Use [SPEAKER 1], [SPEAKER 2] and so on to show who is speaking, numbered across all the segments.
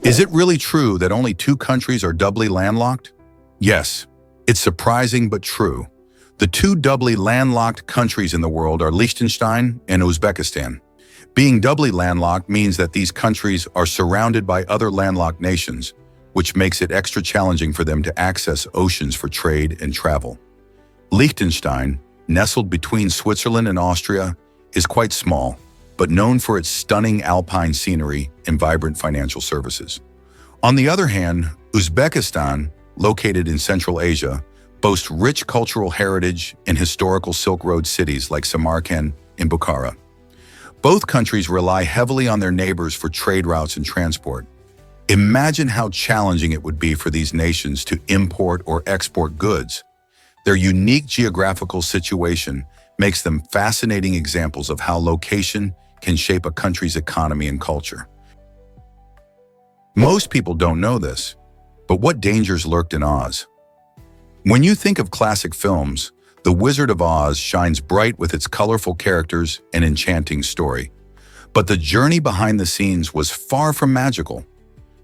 [SPEAKER 1] Is it really true that only two countries are doubly landlocked? Yes, it's surprising but true. The two doubly landlocked countries in the world are Liechtenstein and Uzbekistan. Being doubly landlocked means that these countries are surrounded by other landlocked nations, which makes it extra challenging for them to access oceans for trade and travel. Liechtenstein, nestled between Switzerland and Austria, is quite small, but known for its stunning alpine scenery and vibrant financial services. On the other hand, Uzbekistan, located in Central Asia, boasts rich cultural heritage and historical Silk Road cities like Samarkand and Bukhara. Both countries rely heavily on their neighbors for trade routes and transport. Imagine how challenging it would be for these nations to import or export goods. Their unique geographical situation makes them fascinating examples of how location can shape a country's economy and culture. Most people don't know this, but what dangers lurked in Oz? When you think of classic films, The Wizard of Oz shines bright with its colorful characters and enchanting story. But the journey behind the scenes was far from magical.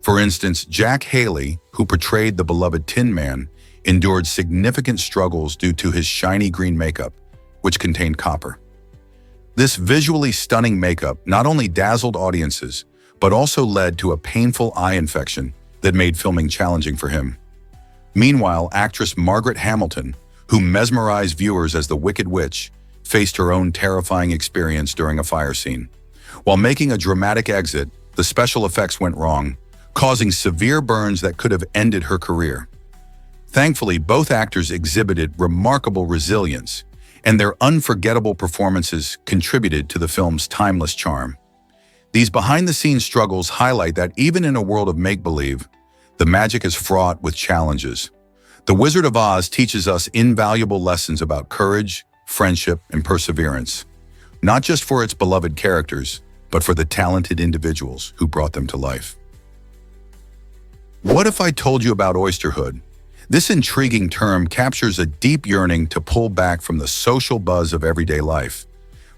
[SPEAKER 1] For instance, Jack Haley, who portrayed the beloved Tin Man, endured significant struggles due to his shiny green makeup, which contained copper. This visually stunning makeup not only dazzled audiences, but also led to a painful eye infection that made filming challenging for him. Meanwhile, actress Margaret Hamilton, who mesmerized viewers as the Wicked Witch, faced her own terrifying experience during a fire scene. While making a dramatic exit, the special effects went wrong, causing severe burns that could have ended her career. Thankfully, both actors exhibited remarkable resilience, and their unforgettable performances contributed to the film's timeless charm. These behind-the-scenes struggles highlight that even in a world of make-believe, the magic is fraught with challenges. The Wizard of Oz teaches us invaluable lessons about courage, friendship, and perseverance, not just for its beloved characters, but for the talented individuals who brought them to life. What if I told you about oysterhood? This intriguing term captures a deep yearning to pull back from the social buzz of everyday life.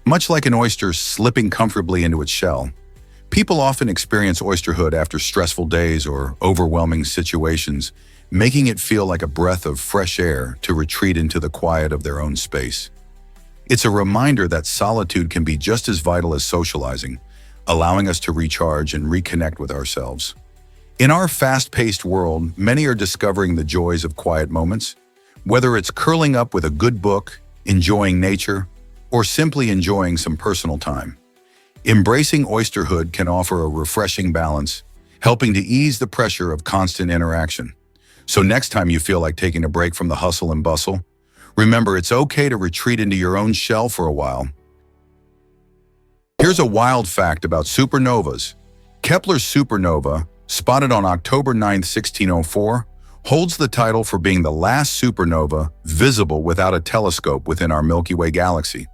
[SPEAKER 1] Much like an oyster slipping comfortably into its shell, people often experience oysterhood after stressful days or overwhelming situations, making it feel like a breath of fresh air to retreat into the quiet of their own space. It's a reminder that solitude can be just as vital as socializing, allowing us to recharge and reconnect with ourselves. In our fast-paced world, many are discovering the joys of quiet moments. Whether it's curling up with a good book, enjoying nature, or simply enjoying some personal time. Embracing oysterhood can offer a refreshing balance, helping to ease the pressure of constant interaction. So next time you feel like taking a break from the hustle and bustle, remember it's okay to retreat into your own shell for a while. Here's a wild fact about supernovas. Kepler's supernova, spotted on October 9, 1604, holds the title for being the last supernova visible without a telescope within our Milky Way galaxy.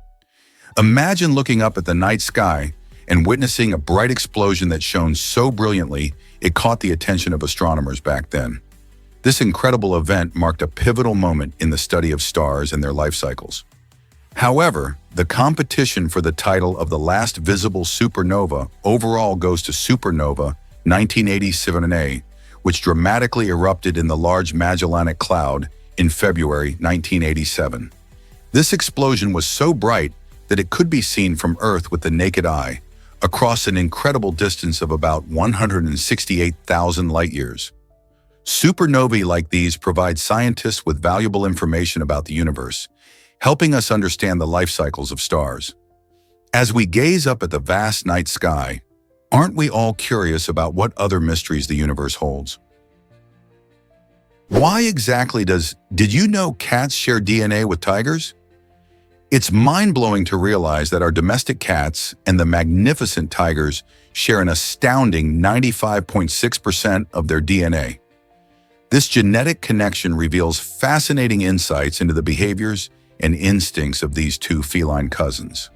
[SPEAKER 1] Imagine looking up at the night sky and witnessing a bright explosion that shone so brilliantly it caught the attention of astronomers back then. This incredible event marked a pivotal moment in the study of stars and their life cycles. However, the competition for the title of the last visible supernova overall goes to supernova 1987A, which dramatically erupted in the Large Magellanic Cloud in February 1987. This explosion was so bright that it could be seen from Earth with the naked eye, across an incredible distance of about 168,000 light-years. Supernovae like these provide scientists with valuable information about the universe, helping us understand the life cycles of stars. As we gaze up at the vast night sky, aren't we all curious about what other mysteries the universe holds? Why exactly did you know cats share DNA with tigers? It's mind-blowing to realize that our domestic cats and the magnificent tigers share an astounding 95.6% of their DNA. This genetic connection reveals fascinating insights into the behaviors and instincts of these two feline cousins.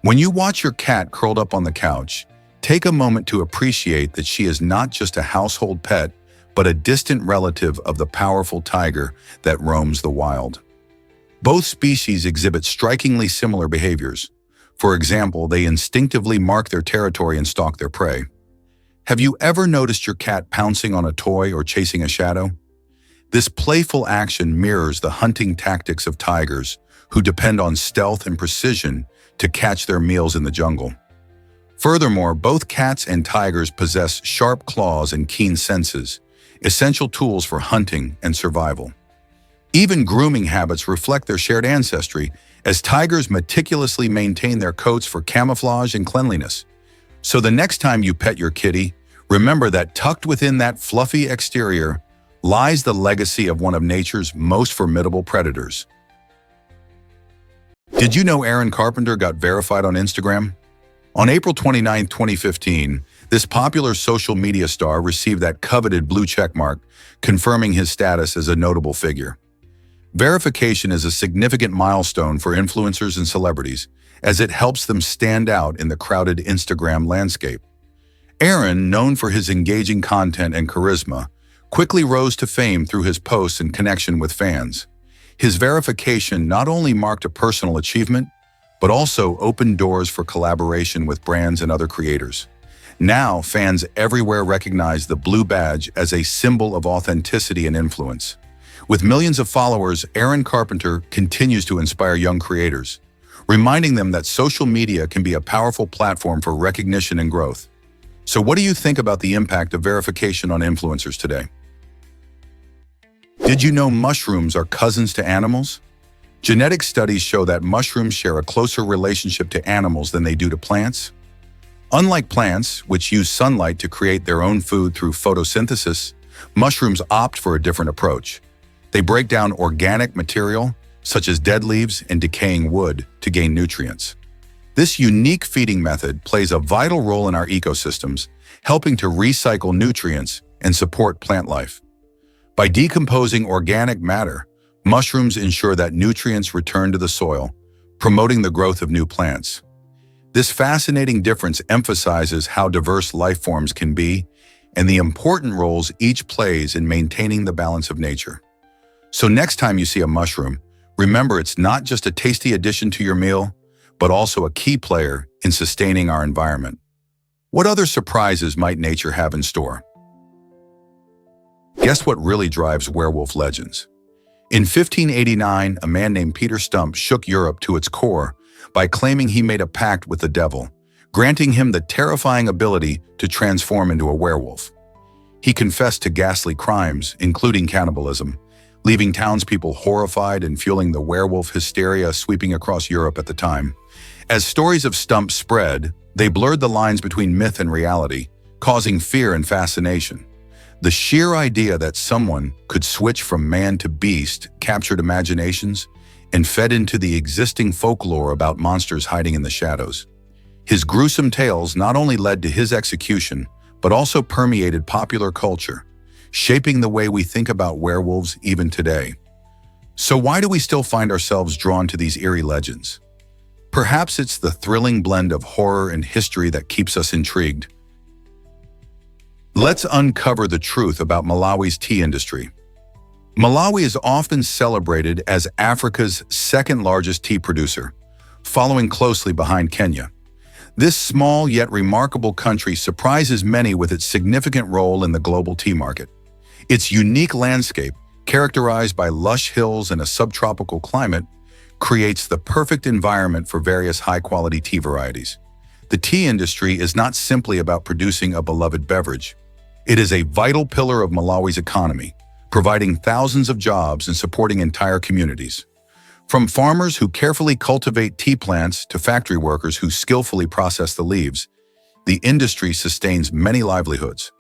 [SPEAKER 1] When you watch your cat curled up on the couch, take a moment to appreciate that she is not just a household pet, but a distant relative of the powerful tiger that roams the wild. Both species exhibit strikingly similar behaviors. For example, they instinctively mark their territory and stalk their prey. Have you ever noticed your cat pouncing on a toy or chasing a shadow? This playful action mirrors the hunting tactics of tigers, who depend on stealth and precision to catch their meals in the jungle. Furthermore, both cats and tigers possess sharp claws and keen senses, essential tools for hunting and survival. Even grooming habits reflect their shared ancestry, as tigers meticulously maintain their coats for camouflage and cleanliness. So the next time you pet your kitty, remember that tucked within that fluffy exterior lies the legacy of one of nature's most formidable predators. Did you know Aaron Carpenter got verified on Instagram? On April 29, 2015, this popular social media star received that coveted blue checkmark, confirming his status as a notable figure. Verification is a significant milestone for influencers and celebrities, as it helps them stand out in the crowded Instagram landscape. Aaron, known for his engaging content and charisma, quickly rose to fame through his posts and connection with fans. His verification not only marked a personal achievement, but also opened doors for collaboration with brands and other creators. Now, fans everywhere recognize the blue badge as a symbol of authenticity and influence. With millions of followers, Aaron Carpenter continues to inspire young creators, reminding them that social media can be a powerful platform for recognition and growth. So what do you think about the impact of verification on influencers today? Did you know mushrooms are cousins to animals? Genetic studies show that mushrooms share a closer relationship to animals than they do to plants. Unlike plants, which use sunlight to create their own food through photosynthesis, mushrooms opt for a different approach. They break down organic material, such as dead leaves and decaying wood, to gain nutrients. This unique feeding method plays a vital role in our ecosystems, helping to recycle nutrients and support plant life. By decomposing organic matter, mushrooms ensure that nutrients return to the soil, promoting the growth of new plants. This fascinating difference emphasizes how diverse life forms can be and the important roles each plays in maintaining the balance of nature. So next time you see a mushroom, remember it's not just a tasty addition to your meal, but also a key player in sustaining our environment. What other surprises might nature have in store? Guess what really drives werewolf legends? In 1589, a man named Peter Stump shook Europe to its core by claiming he made a pact with the devil, granting him the terrifying ability to transform into a werewolf. He confessed to ghastly crimes, including cannibalism, leaving townspeople horrified and fueling the werewolf hysteria sweeping across Europe at the time. As stories of Stump spread, they blurred the lines between myth and reality, causing fear and fascination. The sheer idea that someone could switch from man to beast captured imaginations and fed into the existing folklore about monsters hiding in the shadows. His gruesome tales not only led to his execution, but also permeated popular culture, shaping the way we think about werewolves even today. So why do we still find ourselves drawn to these eerie legends? Perhaps it's the thrilling blend of horror and history that keeps us intrigued. Let's uncover the truth about Malawi's tea industry. Malawi is often celebrated as Africa's second-largest tea producer, following closely behind Kenya. This small yet remarkable country surprises many with its significant role in the global tea market. Its unique landscape, characterized by lush hills and a subtropical climate, creates the perfect environment for various high-quality tea varieties. The tea industry is not simply about producing a beloved beverage. It is a vital pillar of Malawi's economy, providing thousands of jobs and supporting entire communities. From farmers who carefully cultivate tea plants to factory workers who skillfully process the leaves, the industry sustains many livelihoods.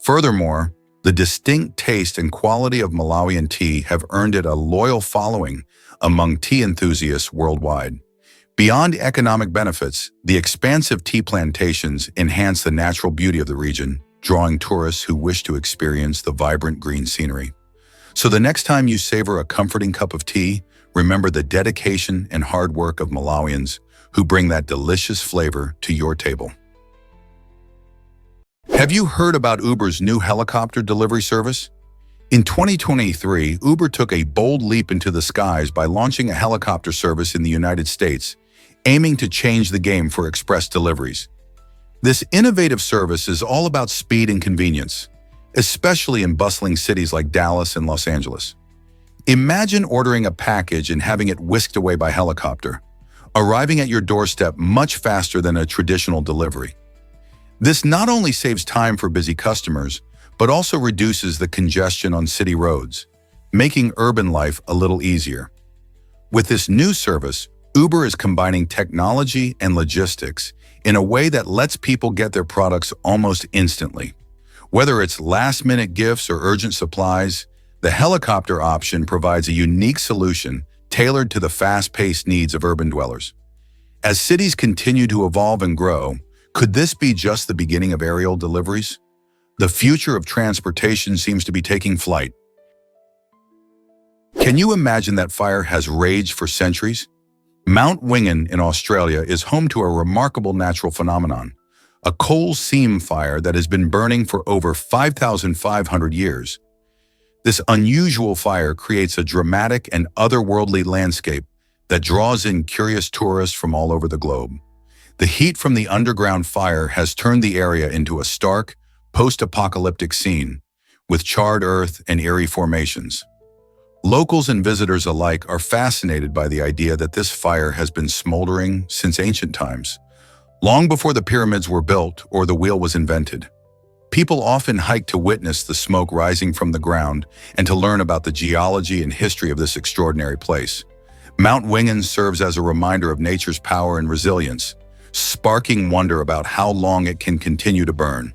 [SPEAKER 1] Furthermore, the distinct taste and quality of Malawian tea have earned it a loyal following among tea enthusiasts worldwide. Beyond economic benefits, the expansive tea plantations enhance the natural beauty of the region, drawing tourists who wish to experience the vibrant green scenery. So the next time you savor a comforting cup of tea, remember the dedication and hard work of Malawians who bring that delicious flavor to your table. Have you heard about Uber's new helicopter delivery service? In 2023, Uber took a bold leap into the skies by launching a helicopter service in the United States, aiming to change the game for express deliveries. This innovative service is all about speed and convenience, especially in bustling cities like Dallas and Los Angeles. Imagine ordering a package and having it whisked away by helicopter, arriving at your doorstep much faster than a traditional delivery. This not only saves time for busy customers, but also reduces the congestion on city roads, making urban life a little easier. With this new service, Uber is combining technology and logistics in a way that lets people get their products almost instantly. Whether it's last-minute gifts or urgent supplies, the helicopter option provides a unique solution tailored to the fast-paced needs of urban dwellers. As cities continue to evolve and grow, could this be just the beginning of aerial deliveries? The future of transportation seems to be taking flight. Can you imagine that fire has raged for centuries? Mount Wingan in Australia is home to a remarkable natural phenomenon, a coal seam fire that has been burning for over 5,500 years. This unusual fire creates a dramatic and otherworldly landscape that draws in curious tourists from all over the globe. The heat from the underground fire has turned the area into a stark, post-apocalyptic scene, with charred earth and eerie formations. Locals and visitors alike are fascinated by the idea that this fire has been smoldering since ancient times, long before the pyramids were built or the wheel was invented. People often hike to witness the smoke rising from the ground and to learn about the geology and history of this extraordinary place. Mount Wingan serves as a reminder of nature's power and resilience, sparking wonder about how long it can continue to burn.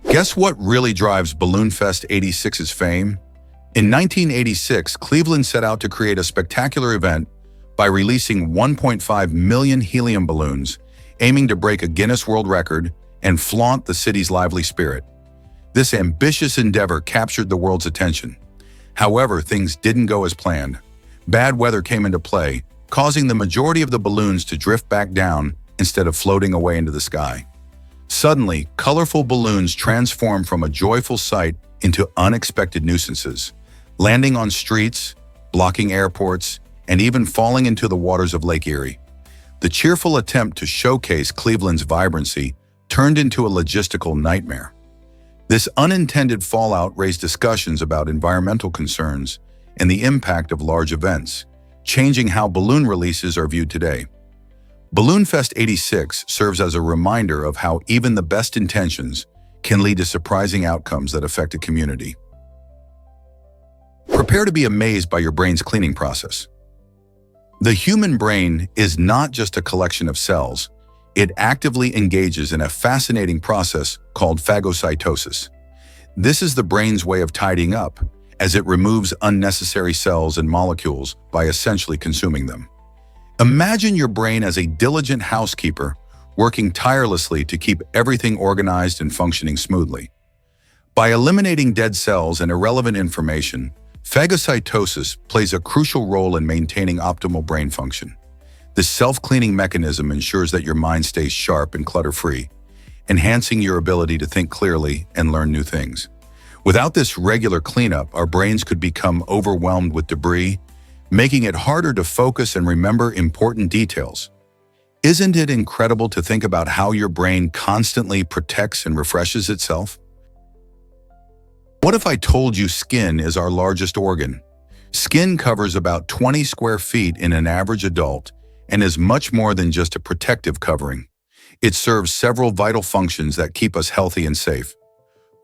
[SPEAKER 1] Guess what really drives Balloon Fest 86's fame? In 1986, Cleveland set out to create a spectacular event by releasing 1.5 million helium balloons, aiming to break a Guinness World Record and flaunt the city's lively spirit. This ambitious endeavor captured the world's attention. However, things didn't go as planned. Bad weather came into play, causing the majority of the balloons to drift back down instead of floating away into the sky. Suddenly, colorful balloons transformed from a joyful sight into unexpected nuisances, landing on streets, blocking airports, and even falling into the waters of Lake Erie. The cheerful attempt to showcase Cleveland's vibrancy turned into a logistical nightmare. This unintended fallout raised discussions about environmental concerns and the impact of large events, changing how balloon releases are viewed today. Balloon Fest 86 serves as a reminder of how even the best intentions can lead to surprising outcomes that affect a community. Prepare to be amazed by your brain's cleaning process. The human brain is not just a collection of cells. It actively engages in a fascinating process called phagocytosis. This is the brain's way of tidying up, as it removes unnecessary cells and molecules by essentially consuming them. Imagine your brain as a diligent housekeeper working tirelessly to keep everything organized and functioning smoothly. By eliminating dead cells and irrelevant information, phagocytosis plays a crucial role in maintaining optimal brain function. This self-cleaning mechanism ensures that your mind stays sharp and clutter-free, enhancing your ability to think clearly and learn new things. Without this regular cleanup, our brains could become overwhelmed with debris, making it harder to focus and remember important details. Isn't it incredible to think about how your brain constantly protects and refreshes itself? What if I told you skin is our largest organ? Skin covers about 20 square feet in an average adult and is much more than just a protective covering. It serves several vital functions that keep us healthy and safe.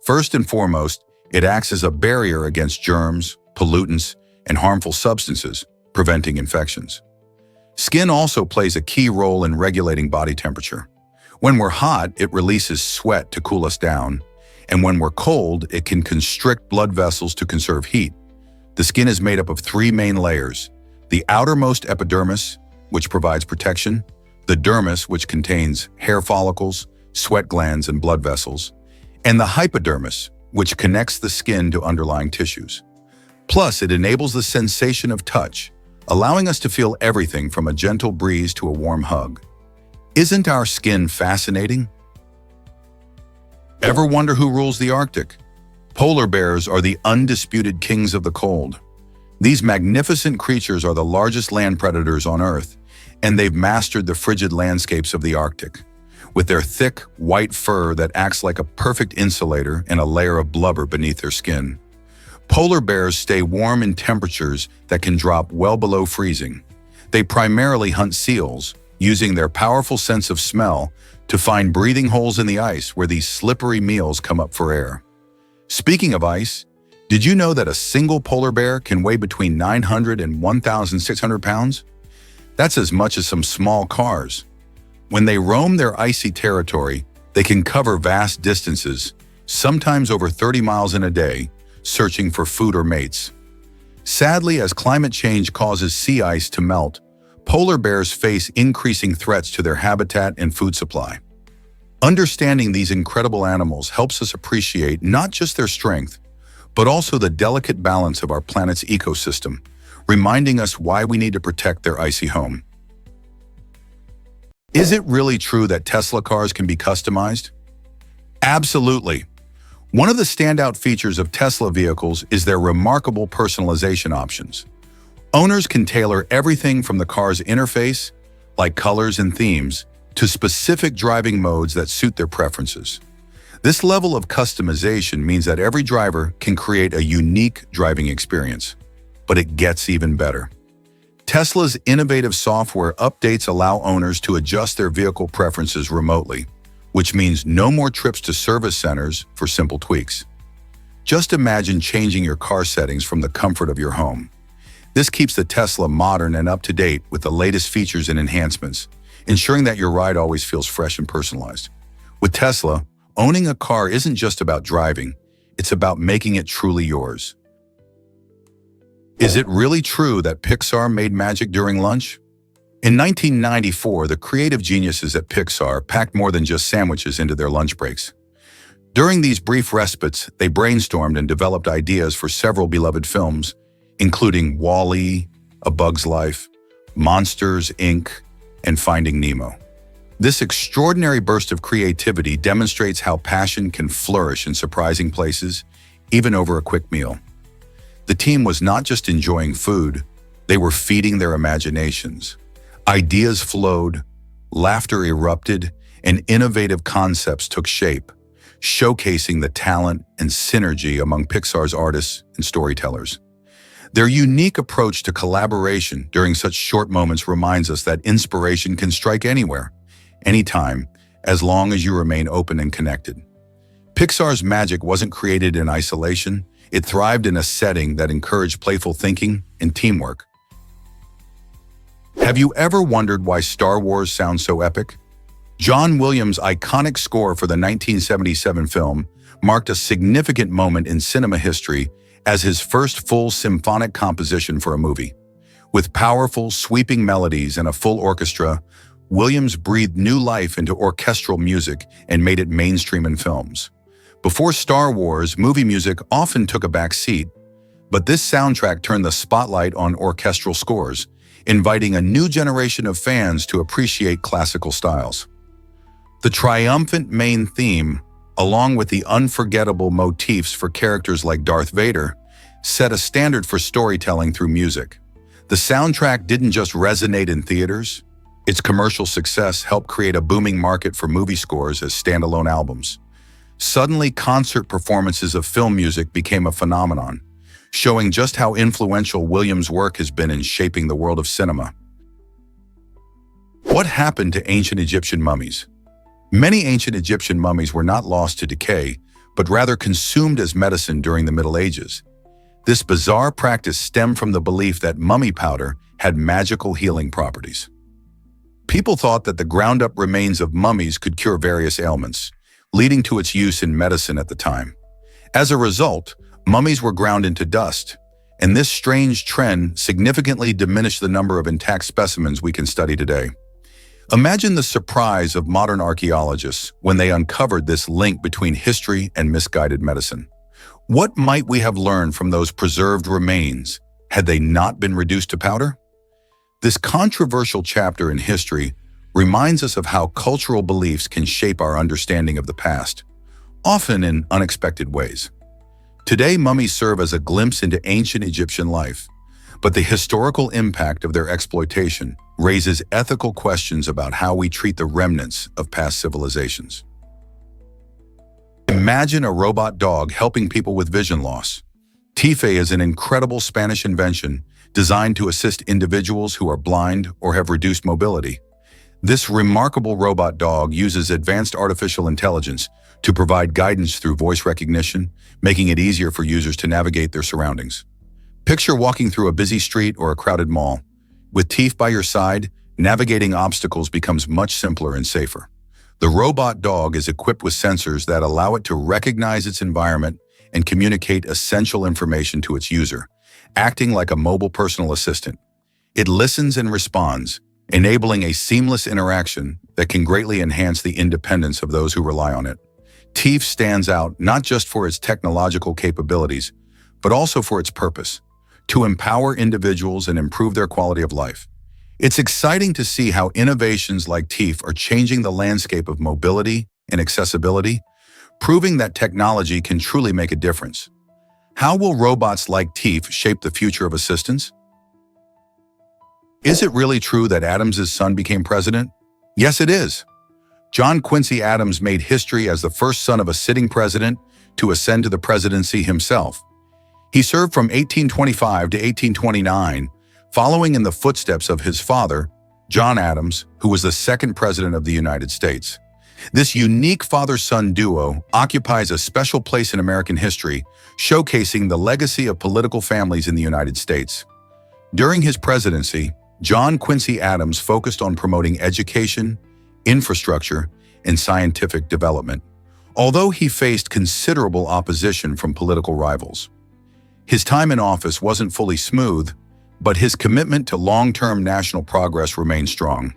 [SPEAKER 1] First and foremost, it acts as a barrier against germs, pollutants, and harmful substances, preventing infections. Skin also plays a key role in regulating body temperature. When we're hot, it releases sweat to cool us down, and when we're cold, it can constrict blood vessels to conserve heat. The skin is made up of three main layers: the outermost epidermis, which provides protection, the dermis, which contains hair follicles, sweat glands, and blood vessels, and the hypodermis, which connects the skin to underlying tissues. Plus, it enables the sensation of touch, allowing us to feel everything from a gentle breeze to a warm hug. Isn't our skin fascinating? Ever wonder who rules the Arctic? Polar bears are the undisputed kings of the cold. These magnificent creatures are the largest land predators on Earth, and they've mastered the frigid landscapes of the Arctic. with their thick, white fur that acts like a perfect insulator and a layer of blubber beneath their skin. Polar bears stay warm in temperatures that can drop well below freezing. They primarily hunt seals, using their powerful sense of smell to find breathing holes in the ice where these slippery meals come up for air. Speaking of ice, did you know that a single polar bear can weigh between 900 and 1,600 pounds? That's as much as some small cars. When they roam their icy territory, they can cover vast distances, sometimes over 30 miles in a day, searching for food or mates. Sadly, as climate change causes sea ice to melt, polar bears face increasing threats to their habitat and food supply. Understanding these incredible animals helps us appreciate not just their strength, but also the delicate balance of our planet's ecosystem, reminding us why we need to protect their icy home. Is it really true that Tesla cars can be customized? Absolutely. One of the standout features of Tesla vehicles is their remarkable personalization options. Owners can tailor everything from the car's interface, like colors and themes, to specific driving modes that suit their preferences. This level of customization means that every driver can create a unique driving experience. But it gets even better. Tesla's innovative software updates allow owners to adjust their vehicle preferences remotely, which means no more trips to service centers for simple tweaks. Just imagine changing your car settings from the comfort of your home. This keeps the Tesla modern and up-to-date with the latest features and enhancements, ensuring that your ride always feels fresh and personalized. With Tesla, owning a car isn't just about driving, it's about making it truly yours. Is it really true that Pixar made magic during lunch? In 1994, the creative geniuses at Pixar packed more than just sandwiches into their lunch breaks. During these brief respites, they brainstormed and developed ideas for several beloved films, including Wall-E, A Bug's Life, Monsters, Inc., and Finding Nemo. This extraordinary burst of creativity demonstrates how passion can flourish in surprising places, even over a quick meal. The team was not just enjoying food, they were feeding their imaginations. Ideas flowed, laughter erupted, and innovative concepts took shape, showcasing the talent and synergy among Pixar's artists and storytellers. Their unique approach to collaboration during such short moments reminds us that inspiration can strike anywhere, anytime, as long as you remain open and connected. Pixar's magic wasn't created in isolation, it thrived in a setting that encouraged playful thinking and teamwork. Have you ever wondered why Star Wars sounds so epic? John Williams' iconic score for the 1977 film marked a significant moment in cinema history as his first full symphonic composition for a movie. With powerful, sweeping melodies and a full orchestra, Williams breathed new life into orchestral music and made it mainstream in films. Before Star Wars, movie music often took a back seat, but this soundtrack turned the spotlight on orchestral scores, inviting a new generation of fans to appreciate classical styles. The triumphant main theme, along with the unforgettable motifs for characters like Darth Vader, set a standard for storytelling through music. The soundtrack didn't just resonate in theaters, its commercial success helped create a booming market for movie scores as standalone albums. Suddenly, concert performances of film music became a phenomenon, showing just how influential Williams' work has been in shaping the world of cinema. What happened to ancient Egyptian mummies? Many ancient Egyptian mummies were not lost to decay, but rather consumed as medicine during the Middle Ages. This bizarre practice stemmed from the belief that mummy powder had magical healing properties. People thought that the ground-up remains of mummies could cure various ailments, leading to its use in medicine at the time. As a result, mummies were ground into dust, and this strange trend significantly diminished the number of intact specimens we can study today. Imagine the surprise of modern archaeologists when they uncovered this link between history and misguided medicine. What might we have learned from those preserved remains had they not been reduced to powder? This controversial chapter in history reminds us of how cultural beliefs can shape our understanding of the past, often in unexpected ways. Today, mummies serve as a glimpse into ancient Egyptian life, but the historical impact of their exploitation raises ethical questions about how we treat the remnants of past civilizations. Imagine a robot dog helping people with vision loss. Tife is an incredible Spanish invention designed to assist individuals who are blind or have reduced mobility. This remarkable robot dog uses advanced artificial intelligence to provide guidance through voice recognition, making it easier for users to navigate their surroundings. Picture walking through a busy street or a crowded mall. With Tife by your side, navigating obstacles becomes much simpler and safer. The robot dog is equipped with sensors that allow it to recognize its environment and communicate essential information to its user, acting like a mobile personal assistant. It listens and responds, enabling a seamless interaction that can greatly enhance the independence of those who rely on it. Tife stands out not just for its technological capabilities, but also for its purpose: to empower individuals and improve their quality of life. It's exciting to see how innovations like Tife are changing the landscape of mobility and accessibility, proving that technology can truly make a difference. How will robots like Tife shape the future of assistance? Is it really true that Adams's son became president? Yes, it is. John Quincy Adams made history as the first son of a sitting president to ascend to the presidency himself. He served from 1825 to 1829, following in the footsteps of his father, John Adams, who was the second president of the United States. This unique father-son duo occupies a special place in American history, showcasing the legacy of political families in the United States. During his presidency, John Quincy Adams focused on promoting education, infrastructure, and scientific development, although he faced considerable opposition from political rivals. His time in office wasn't fully smooth, but his commitment to long-term national progress remained strong.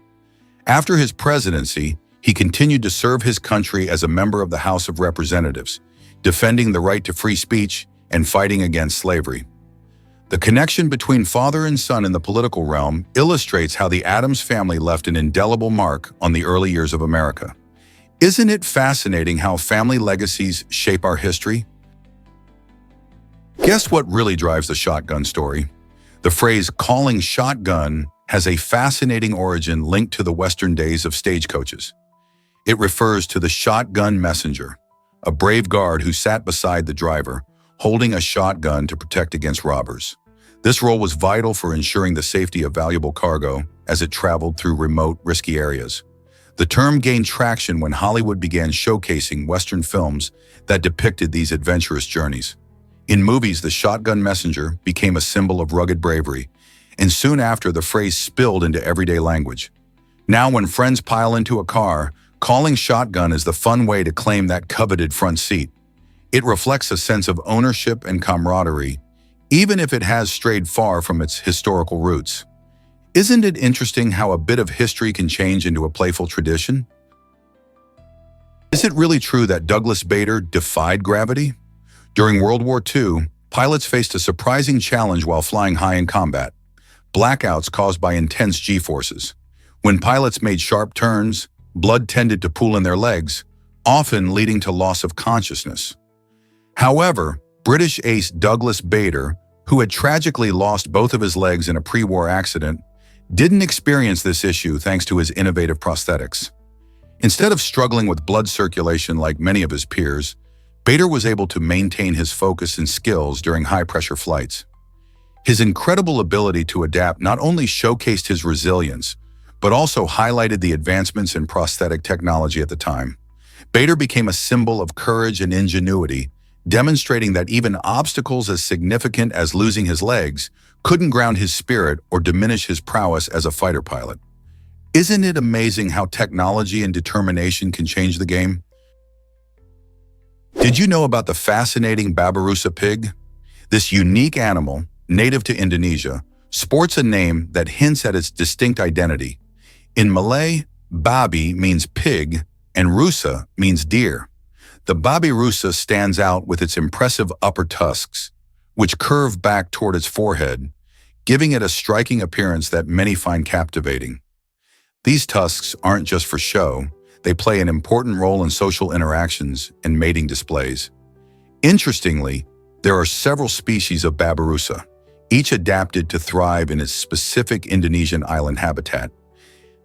[SPEAKER 1] After his presidency, he continued to serve his country as a member of the House of Representatives, defending the right to free speech and fighting against slavery. The connection between father and son in the political realm illustrates how the Adams family left an indelible mark on the early years of America. Isn't it fascinating how family legacies shape our history? Guess what really drives the shotgun story? The phrase "calling shotgun" has a fascinating origin linked to the Western days of stagecoaches. It refers to the shotgun messenger, a brave guard who sat beside the driver, holding a shotgun to protect against robbers. This role was vital for ensuring the safety of valuable cargo as it traveled through remote, risky areas. The term gained traction when Hollywood began showcasing Western films that depicted these adventurous journeys. In movies, the shotgun messenger became a symbol of rugged bravery, and soon after, the phrase spilled into everyday language. Now, when friends pile into a car, calling shotgun is the fun way to claim that coveted front seat. It reflects a sense of ownership and camaraderie, even if it has strayed far from its historical roots. Isn't it interesting how a bit of history can change into a playful tradition? Is it really true that Douglas Bader defied gravity? During World War II, pilots faced a surprising challenge while flying high in combat: blackouts caused by intense G-forces. When pilots made sharp turns, blood tended to pool in their legs, often leading to loss of consciousness. However, British ace Douglas Bader, who had tragically lost both of his legs in a pre-war accident, didn't experience this issue thanks to his innovative prosthetics. Instead of struggling with blood circulation like many of his peers, Bader was able to maintain his focus and skills during high-pressure flights. His incredible ability to adapt not only showcased his resilience, but also highlighted the advancements in prosthetic technology at the time. Bader became a symbol of courage and ingenuity, demonstrating that even obstacles as significant as losing his legs couldn't ground his spirit or diminish his prowess as a fighter pilot. Isn't it amazing how technology and determination can change the game? Did you know about the fascinating Babirusa pig? This unique animal, native to Indonesia, sports a name that hints at its distinct identity. In Malay, babi means pig, and rusa means deer. The Babirusa stands out with its impressive upper tusks, which curve back toward its forehead, giving it a striking appearance that many find captivating. These tusks aren't just for show. They play an important role in social interactions and mating displays. Interestingly, there are several species of Babirusa, each adapted to thrive in its specific Indonesian island habitat.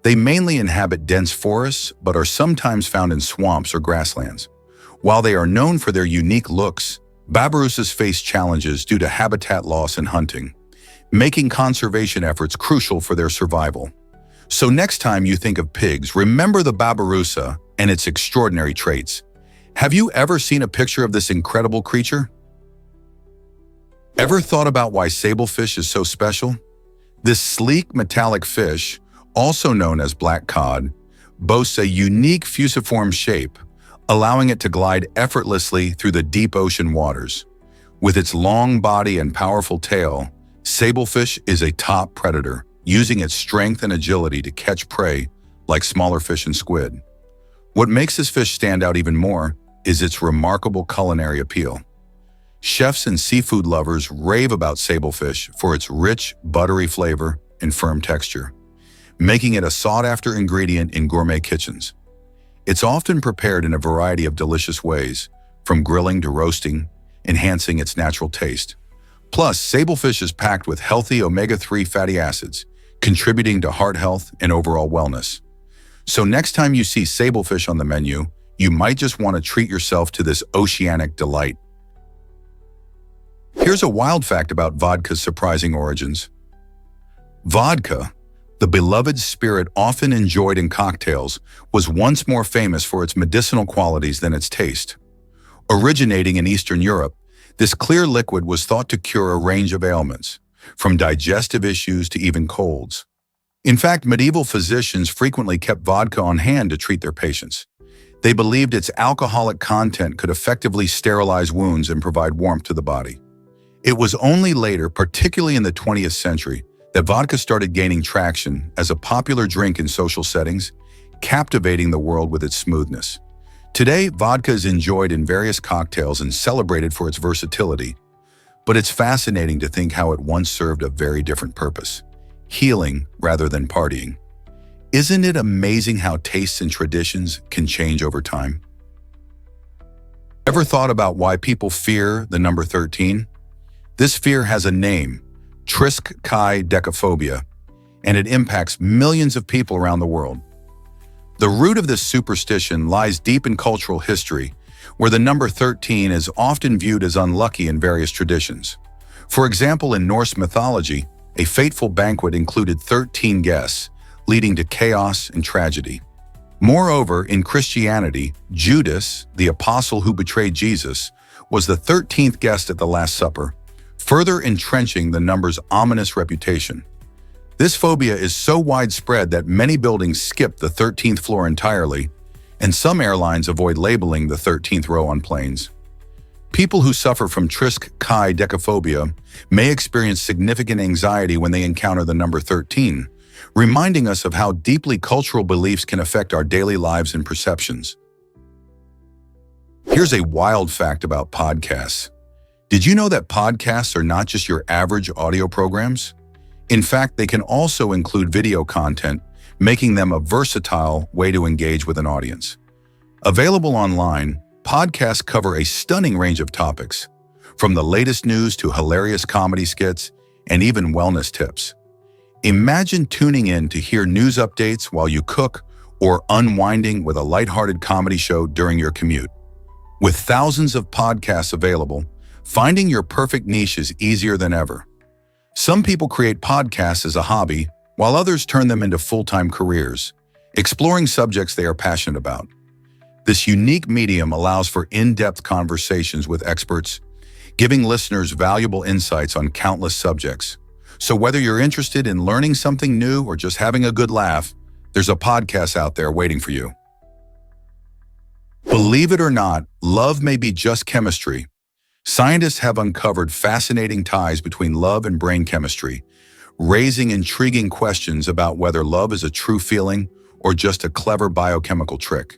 [SPEAKER 1] They mainly inhabit dense forests, but are sometimes found in swamps or grasslands. While they are known for their unique looks, babirussas face challenges due to habitat loss and hunting, making conservation efforts crucial for their survival. So next time you think of pigs, remember the babirussa and its extraordinary traits. Have you ever seen a picture of this incredible creature? Ever thought about why sablefish is so special? This sleek metallic fish, also known as black cod, boasts a unique fusiform shape, allowing it to glide effortlessly through the deep ocean waters. With its long body and powerful tail, sablefish is a top predator, using its strength and agility to catch prey like smaller fish and squid. What makes this fish stand out even more is its remarkable culinary appeal. Chefs and seafood lovers rave about sablefish for its rich, buttery flavor and firm texture, making it a sought-after ingredient in gourmet kitchens. It's often prepared in a variety of delicious ways, from grilling to roasting, enhancing its natural taste. Plus, sablefish is packed with healthy omega-3 fatty acids, contributing to heart health and overall wellness. So next time you see sablefish on the menu, you might just want to treat yourself to this oceanic delight. Here's a wild fact about vodka's surprising origins. Vodka, the beloved spirit often enjoyed in cocktails, was once more famous for its medicinal qualities than its taste. Originating in Eastern Europe, this clear liquid was thought to cure a range of ailments, from digestive issues to even colds. In fact, medieval physicians frequently kept vodka on hand to treat their patients. They believed its alcoholic content could effectively sterilize wounds and provide warmth to the body. It was only later, particularly in the 20th century, that vodka started gaining traction as a popular drink in social settings, captivating the world with its smoothness. Today, vodka is enjoyed in various cocktails and celebrated for its versatility, but it's fascinating to think how it once served a very different purpose: healing rather than partying. Isn't it amazing how tastes and traditions can change over time? Ever thought about why people fear the number 13? This fear has a name, triskaidekaphobia, and it impacts millions of people around the world. The root of this superstition lies deep in cultural history, where the number 13 is often viewed as unlucky in various traditions. For example, in Norse mythology, a fateful banquet included 13 guests, leading to chaos and tragedy. Moreover, in Christianity, Judas, the apostle who betrayed Jesus, was the 13th guest at the Last Supper, further entrenching the number's ominous reputation. This phobia is so widespread that many buildings skip the 13th floor entirely, and some airlines avoid labeling the 13th row on planes. People who suffer from triskaidekaphobia may experience significant anxiety when they encounter the number 13, reminding us of how deeply cultural beliefs can affect our daily lives and perceptions. Here's a wild fact about podcasts. Did you know that podcasts are not just your average audio programs? In fact, they can also include video content, making them a versatile way to engage with an audience. Available online, podcasts cover a stunning range of topics, from the latest news to hilarious comedy skits and even wellness tips. Imagine tuning in to hear news updates while you cook or unwinding with a lighthearted comedy show during your commute. With thousands of podcasts available, finding your perfect niche is easier than ever. Some people create podcasts as a hobby, while others turn them into full-time careers, exploring subjects they are passionate about. This unique medium allows for in-depth conversations with experts, giving listeners valuable insights on countless subjects. So whether you're interested in learning something new or just having a good laugh, there's a podcast out there waiting for you. Believe it or not, love may be just chemistry. Scientists have uncovered fascinating ties between love and brain chemistry, raising intriguing questions about whether love is a true feeling or just a clever biochemical trick.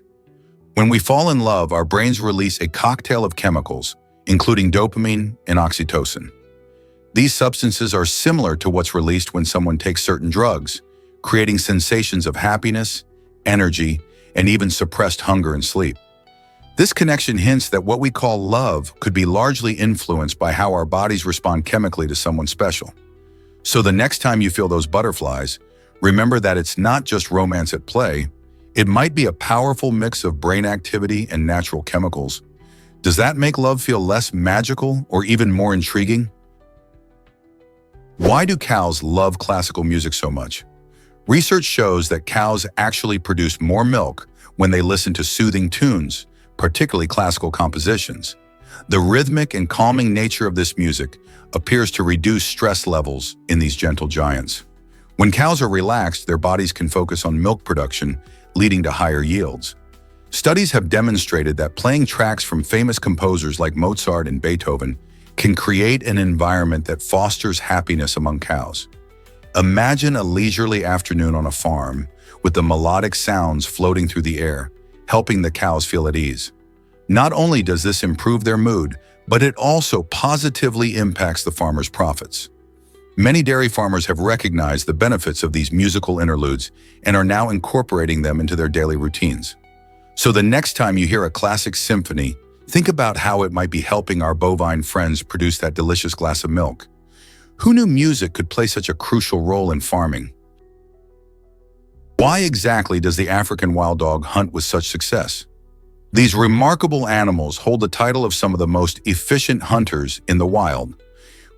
[SPEAKER 1] When we fall in love, our brains release a cocktail of chemicals, including dopamine and oxytocin. These substances are similar to what's released when someone takes certain drugs, creating sensations of happiness, energy, and even suppressed hunger and sleep. This connection hints that what we call love could be largely influenced by how our bodies respond chemically to someone special. So the next time you feel those butterflies, remember that it's not just romance at play. It might be a powerful mix of brain activity and natural chemicals. Does that make love feel less magical or even more intriguing? Why do cows love classical music so much? Research shows that cows actually produce more milk when they listen to soothing tunes, particularly classical compositions. The rhythmic and calming nature of this music appears to reduce stress levels in these gentle giants. When cows are relaxed, their bodies can focus on milk production, leading to higher yields. Studies have demonstrated that playing tracks from famous composers like Mozart and Beethoven can create an environment that fosters happiness among cows. Imagine a leisurely afternoon on a farm with the melodic sounds floating through the air, helping the cows feel at ease. Not only does this improve their mood, but it also positively impacts the farmer's profits. Many dairy farmers have recognized the benefits of these musical interludes and are now incorporating them into their daily routines. So the next time you hear a classic symphony, think about how it might be helping our bovine friends produce that delicious glass of milk. Who knew music could play such a crucial role in farming? Why exactly does the African wild dog hunt with such success? These remarkable animals hold the title of some of the most efficient hunters in the wild.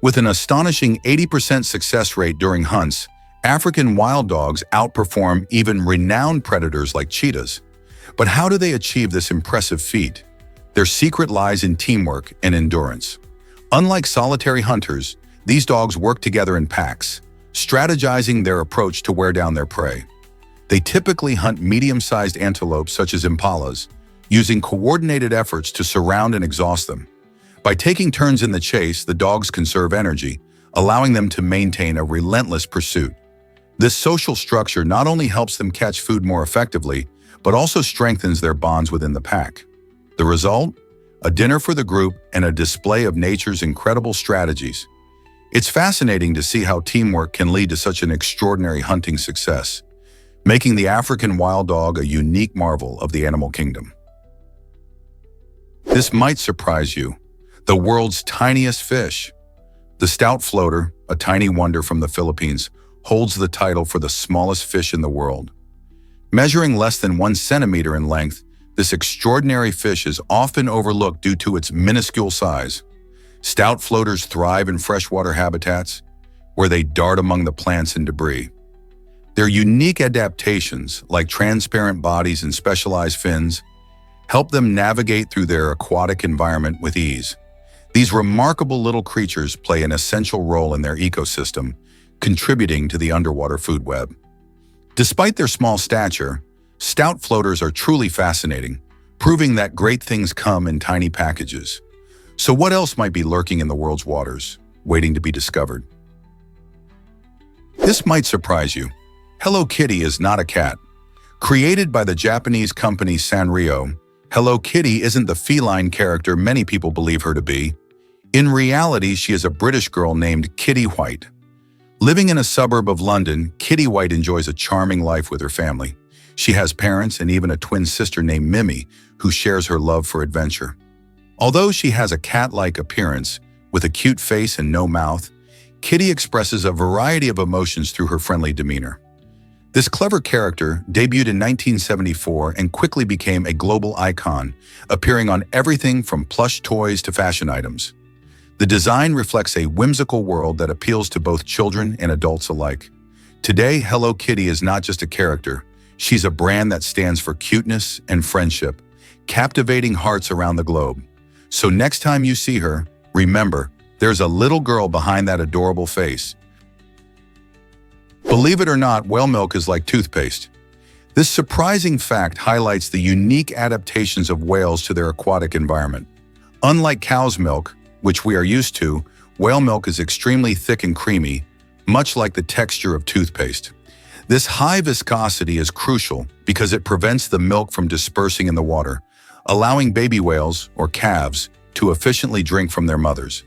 [SPEAKER 1] With an astonishing 80% success rate during hunts, African wild dogs outperform even renowned predators like cheetahs. But how do they achieve this impressive feat? Their secret lies in teamwork and endurance. Unlike solitary hunters, these dogs work together in packs, strategizing their approach to wear down their prey. They typically hunt medium-sized antelopes such as impalas, using coordinated efforts to surround and exhaust them. By taking turns in the chase, the dogs conserve energy, allowing them to maintain a relentless pursuit. This social structure not only helps them catch food more effectively, but also strengthens their bonds within the pack. The result? A dinner for the group and a display of nature's incredible strategies. It's fascinating to see how teamwork can lead to such an extraordinary hunting success, making the African wild dog a unique marvel of the animal kingdom. This might surprise you. The world's tiniest fish. The stout floater, a tiny wonder from the Philippines, holds the title for the smallest fish in the world. Measuring less than 1 centimeter in length, this extraordinary fish is often overlooked due to its minuscule size. Stout floaters thrive in freshwater habitats, where they dart among the plants and debris. Their unique adaptations, like transparent bodies and specialized fins, help them navigate through their aquatic environment with ease. These remarkable little creatures play an essential role in their ecosystem, contributing to the underwater food web. Despite their small stature, stout floaters are truly fascinating, proving that great things come in tiny packages. So what else might be lurking in the world's waters, waiting to be discovered? This might surprise you. Hello Kitty is not a cat. Created by the Japanese company Sanrio, Hello Kitty isn't the feline character many people believe her to be. In reality, she is a British girl named Kitty White. Living in a suburb of London, Kitty White enjoys a charming life with her family. She has parents and even a twin sister named Mimi, who shares her love for adventure. Although she has a cat-like appearance, with a cute face and no mouth, Kitty expresses a variety of emotions through her friendly demeanor. This clever character debuted in 1974 and quickly became a global icon, appearing on everything from plush toys to fashion items. The design reflects a whimsical world that appeals to both children and adults alike. Today, Hello Kitty is not just a character. She's a brand that stands for cuteness and friendship, captivating hearts around the globe. So next time you see her, remember, there's a little girl behind that adorable face. Believe it or not, whale milk is like toothpaste. This surprising fact highlights the unique adaptations of whales to their aquatic environment. Unlike cow's milk, which we are used to, whale milk is extremely thick and creamy, much like the texture of toothpaste. This high viscosity is crucial because it prevents the milk from dispersing in the water, allowing baby whales, or calves, to efficiently drink from their mothers.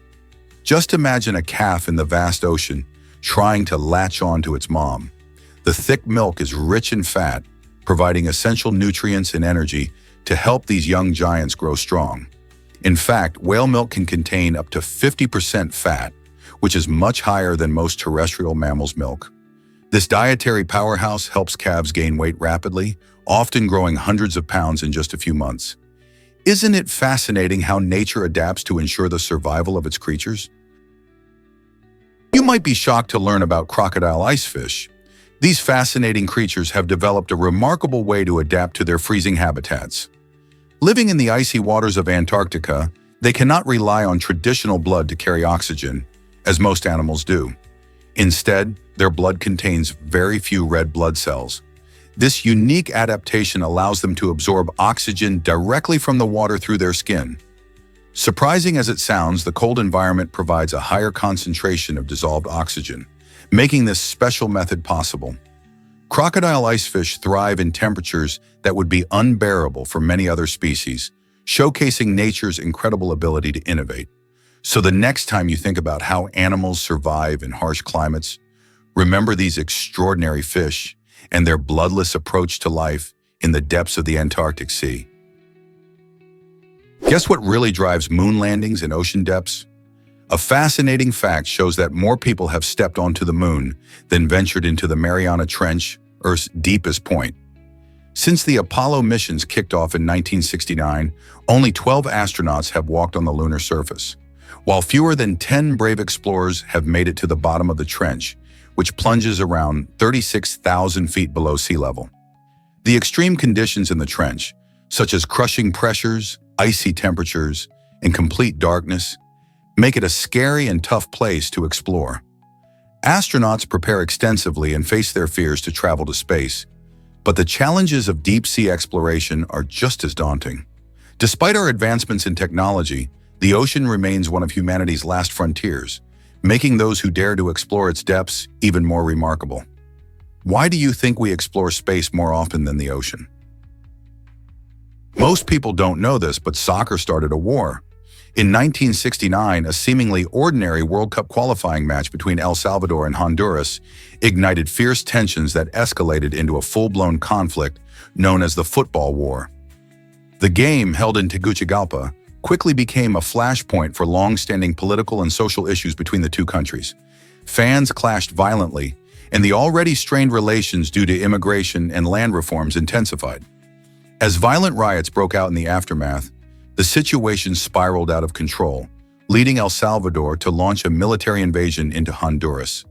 [SPEAKER 1] Just imagine a calf in the vast ocean, trying to latch on to its mom. The thick milk is rich in fat, providing essential nutrients and energy to help these young giants grow strong. In fact, whale milk can contain up to 50% fat, which is much higher than most terrestrial mammals' milk. This dietary powerhouse helps calves gain weight rapidly, often growing hundreds of pounds in just a few months. Isn't it fascinating how nature adapts to ensure the survival of its creatures? You might be shocked to learn about crocodile icefish. These fascinating creatures have developed a remarkable way to adapt to their freezing habitats. Living in the icy waters of Antarctica, they cannot rely on traditional blood to carry oxygen, as most animals do. Instead, their blood contains very few red blood cells. This unique adaptation allows them to absorb oxygen directly from the water through their skin. Surprising as it sounds, the cold environment provides a higher concentration of dissolved oxygen, making this special method possible. Crocodile icefish thrive in temperatures that would be unbearable for many other species, showcasing nature's incredible ability to innovate. So the next time you think about how animals survive in harsh climates, remember these extraordinary fish and their bloodless approach to life in the depths of the Antarctic Sea. Guess what really drives moon landings in ocean depths? A fascinating fact shows that more people have stepped onto the moon than ventured into the Mariana Trench, Earth's deepest point. Since the Apollo missions kicked off in 1969, only 12 astronauts have walked on the lunar surface, while fewer than 10 brave explorers have made it to the bottom of the trench, which plunges around 36,000 feet below sea level. The extreme conditions in the trench, such as crushing pressures, icy temperatures, and complete darkness, make it a scary and tough place to explore. Astronauts prepare extensively and face their fears to travel to space, but the challenges of deep-sea exploration are just as daunting. Despite our advancements in technology, the ocean remains one of humanity's last frontiers, making those who dare to explore its depths even more remarkable. Why do you think we explore space more often than the ocean? Most people don't know this, but soccer started a war. In 1969, a seemingly ordinary World Cup qualifying match between El Salvador and Honduras ignited fierce tensions that escalated into a full-blown conflict known as the Football War. The game, held in Tegucigalpa, quickly became a flashpoint for long-standing political and social issues between the two countries. Fans clashed violently, and the already strained relations due to immigration and land reforms intensified. As violent riots broke out in the aftermath, the situation spiraled out of control, leading El Salvador to launch a military invasion into Honduras.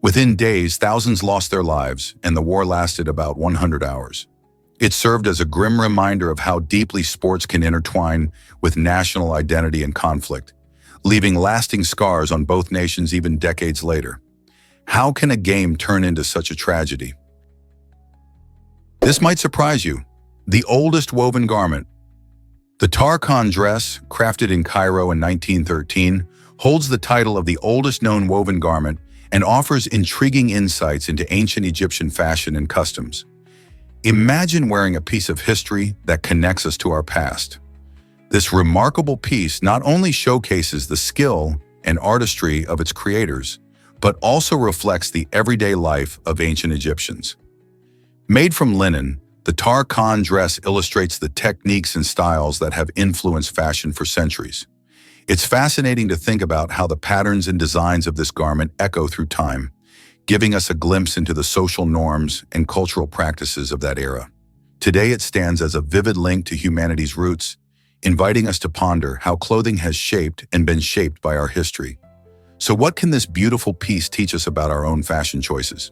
[SPEAKER 1] Within days, thousands lost their lives, and the war lasted about 100 hours. It served as a grim reminder of how deeply sports can intertwine with national identity and conflict, leaving lasting scars on both nations even decades later. How can a game turn into such a tragedy? This might surprise you. The oldest woven garment. The Tarkhan dress, crafted in Cairo in 1913, holds the title of the oldest known woven garment and offers intriguing insights into ancient Egyptian fashion and customs. Imagine wearing a piece of history that connects us to our past. This remarkable piece not only showcases the skill and artistry of its creators, but also reflects the everyday life of ancient Egyptians. Made from linen, the Tarkhan dress illustrates the techniques and styles that have influenced fashion for centuries. It's fascinating to think about how the patterns and designs of this garment echo through time, giving us a glimpse into the social norms and cultural practices of that era. Today it stands as a vivid link to humanity's roots, inviting us to ponder how clothing has shaped and been shaped by our history. So what can this beautiful piece teach us about our own fashion choices?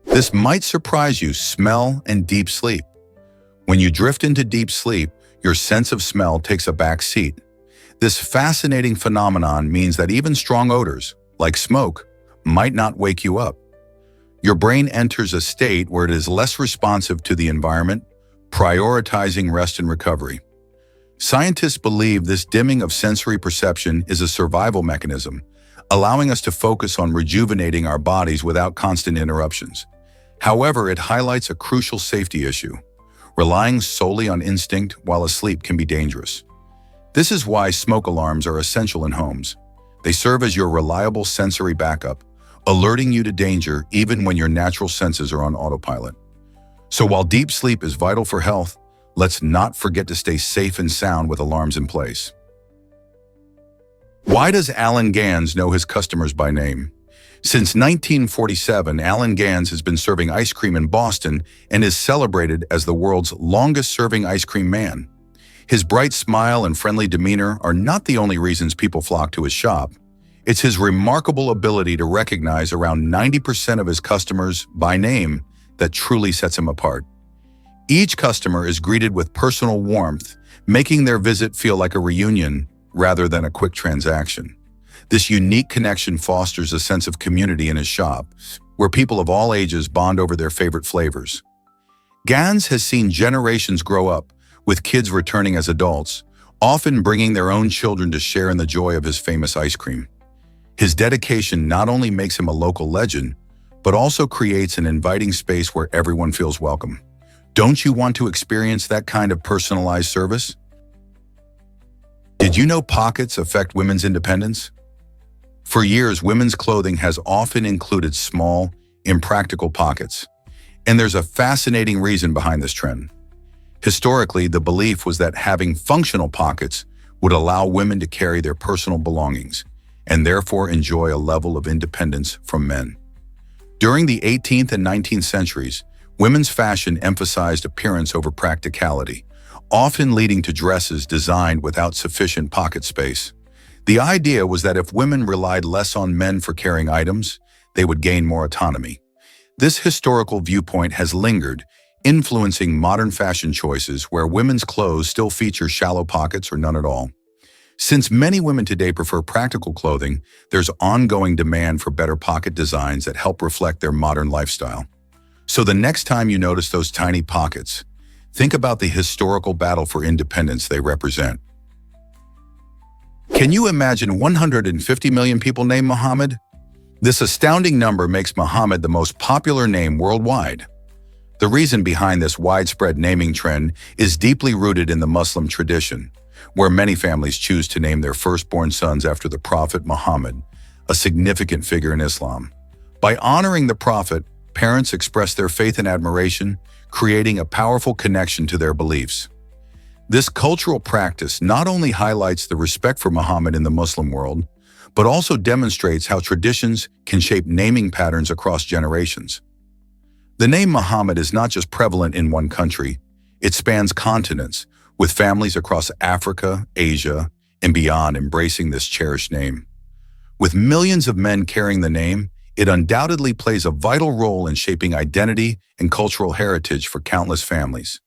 [SPEAKER 1] This might surprise you: smell and deep sleep. When you drift into deep sleep, your sense of smell takes a back seat. This fascinating phenomenon means that even strong odors, like smoke, might not wake you up. Your brain enters a state where it is less responsive to the environment, prioritizing rest and recovery. Scientists believe this dimming of sensory perception is a survival mechanism, allowing us to focus on rejuvenating our bodies without constant interruptions. However, it highlights a crucial safety issue. Relying solely on instinct while asleep can be dangerous. This is why smoke alarms are essential in homes. They serve as your reliable sensory backup, alerting you to danger even when your natural senses are on autopilot. So while deep sleep is vital for health, let's not forget to stay safe and sound with alarms in place. Why does Alan Gans know his customers by name? Since 1947, Alan Gans has been serving ice cream in Boston and is celebrated as the world's longest-serving ice cream man. His bright smile and friendly demeanor are not the only reasons people flock to his shop. It's his remarkable ability to recognize around 90% of his customers by name that truly sets him apart. Each customer is greeted with personal warmth, making their visit feel like a reunion rather than a quick transaction. This unique connection fosters a sense of community in his shop, where people of all ages bond over their favorite flavors. Gans has seen generations grow up, with kids returning as adults, often bringing their own children to share in the joy of his famous ice cream. His dedication not only makes him a local legend, but also creates an inviting space where everyone feels welcome. Don't you want to experience that kind of personalized service? Did you know pockets affect women's independence? For years, women's clothing has often included small, impractical pockets, and there's a fascinating reason behind this trend. Historically, the belief was that having functional pockets would allow women to carry their personal belongings and therefore enjoy a level of independence from men. During the 18th and 19th centuries, women's fashion emphasized appearance over practicality, often leading to dresses designed without sufficient pocket space. The idea was that if women relied less on men for carrying items, they would gain more autonomy. This historical viewpoint has lingered, influencing modern fashion choices where women's clothes still feature shallow pockets or none at all. Since many women today prefer practical clothing, there's ongoing demand for better pocket designs that help reflect their modern lifestyle. So the next time you notice those tiny pockets, think about the historical battle for independence they represent. Can you imagine 150 million people named Muhammad? This astounding number makes Muhammad the most popular name worldwide. The reason behind this widespread naming trend is deeply rooted in the Muslim tradition, where many families choose to name their firstborn sons after the Prophet Muhammad, a significant figure in Islam. By honoring the Prophet, parents express their faith and admiration, creating a powerful connection to their beliefs. This cultural practice not only highlights the respect for Muhammad in the Muslim world, but also demonstrates how traditions can shape naming patterns across generations. The name Muhammad is not just prevalent in one country, it spans continents, with families across Africa, Asia, and beyond embracing this cherished name. With millions of men carrying the name, it undoubtedly plays a vital role in shaping identity and cultural heritage for countless families.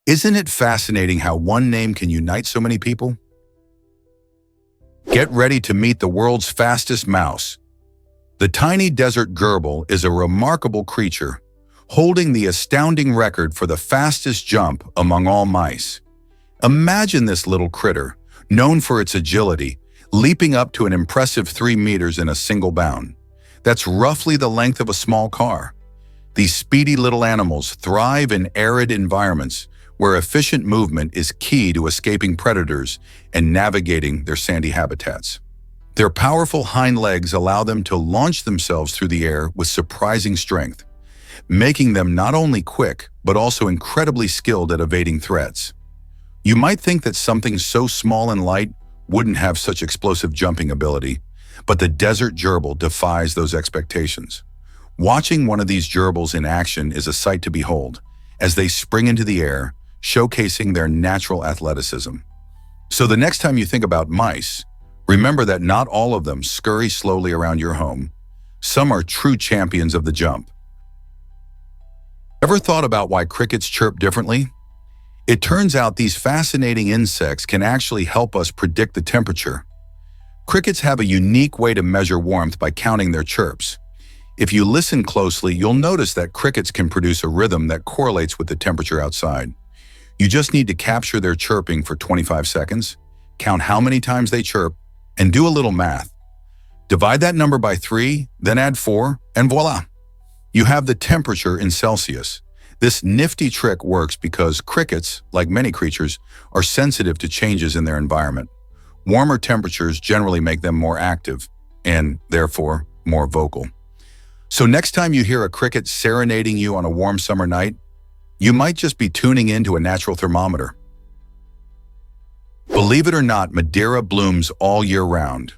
[SPEAKER 1] Isn't it fascinating how one name can unite so many people? Get ready to meet the world's fastest mouse. The tiny desert gerbil is a remarkable creature, holding the astounding record for the fastest jump among all mice. Imagine this little critter, known for its agility, leaping up to an impressive 3 meters in a single bound. That's roughly the length of a small car. These speedy little animals thrive in arid environments where efficient movement is key to escaping predators and navigating their sandy habitats. Their powerful hind legs allow them to launch themselves through the air with surprising strength, making them not only quick, but also incredibly skilled at evading threats. You might think that something so small and light wouldn't have such explosive jumping ability, but the desert gerbil defies those expectations. Watching one of these gerbils in action is a sight to behold, as they spring into the air, showcasing their natural athleticism. So the next time you think about mice, remember that not all of them scurry slowly around your home. Some are true champions of the jump. Ever thought about why crickets chirp differently? It turns out these fascinating insects can actually help us predict the temperature. Crickets have a unique way to measure warmth by counting their chirps. If you listen closely, you'll notice that crickets can produce a rhythm that correlates with the temperature outside. You just need to capture their chirping for 25 seconds, count how many times they chirp, and do a little math. Divide that number by 3, then add 4, and voila! You have the temperature in Celsius. This nifty trick works because crickets, like many creatures, are sensitive to changes in their environment. Warmer temperatures generally make them more active, and therefore more vocal. So next time you hear a cricket serenading you on a warm summer night, You might just be tuning into a natural thermometer. Believe it or not, Madeira blooms all year round.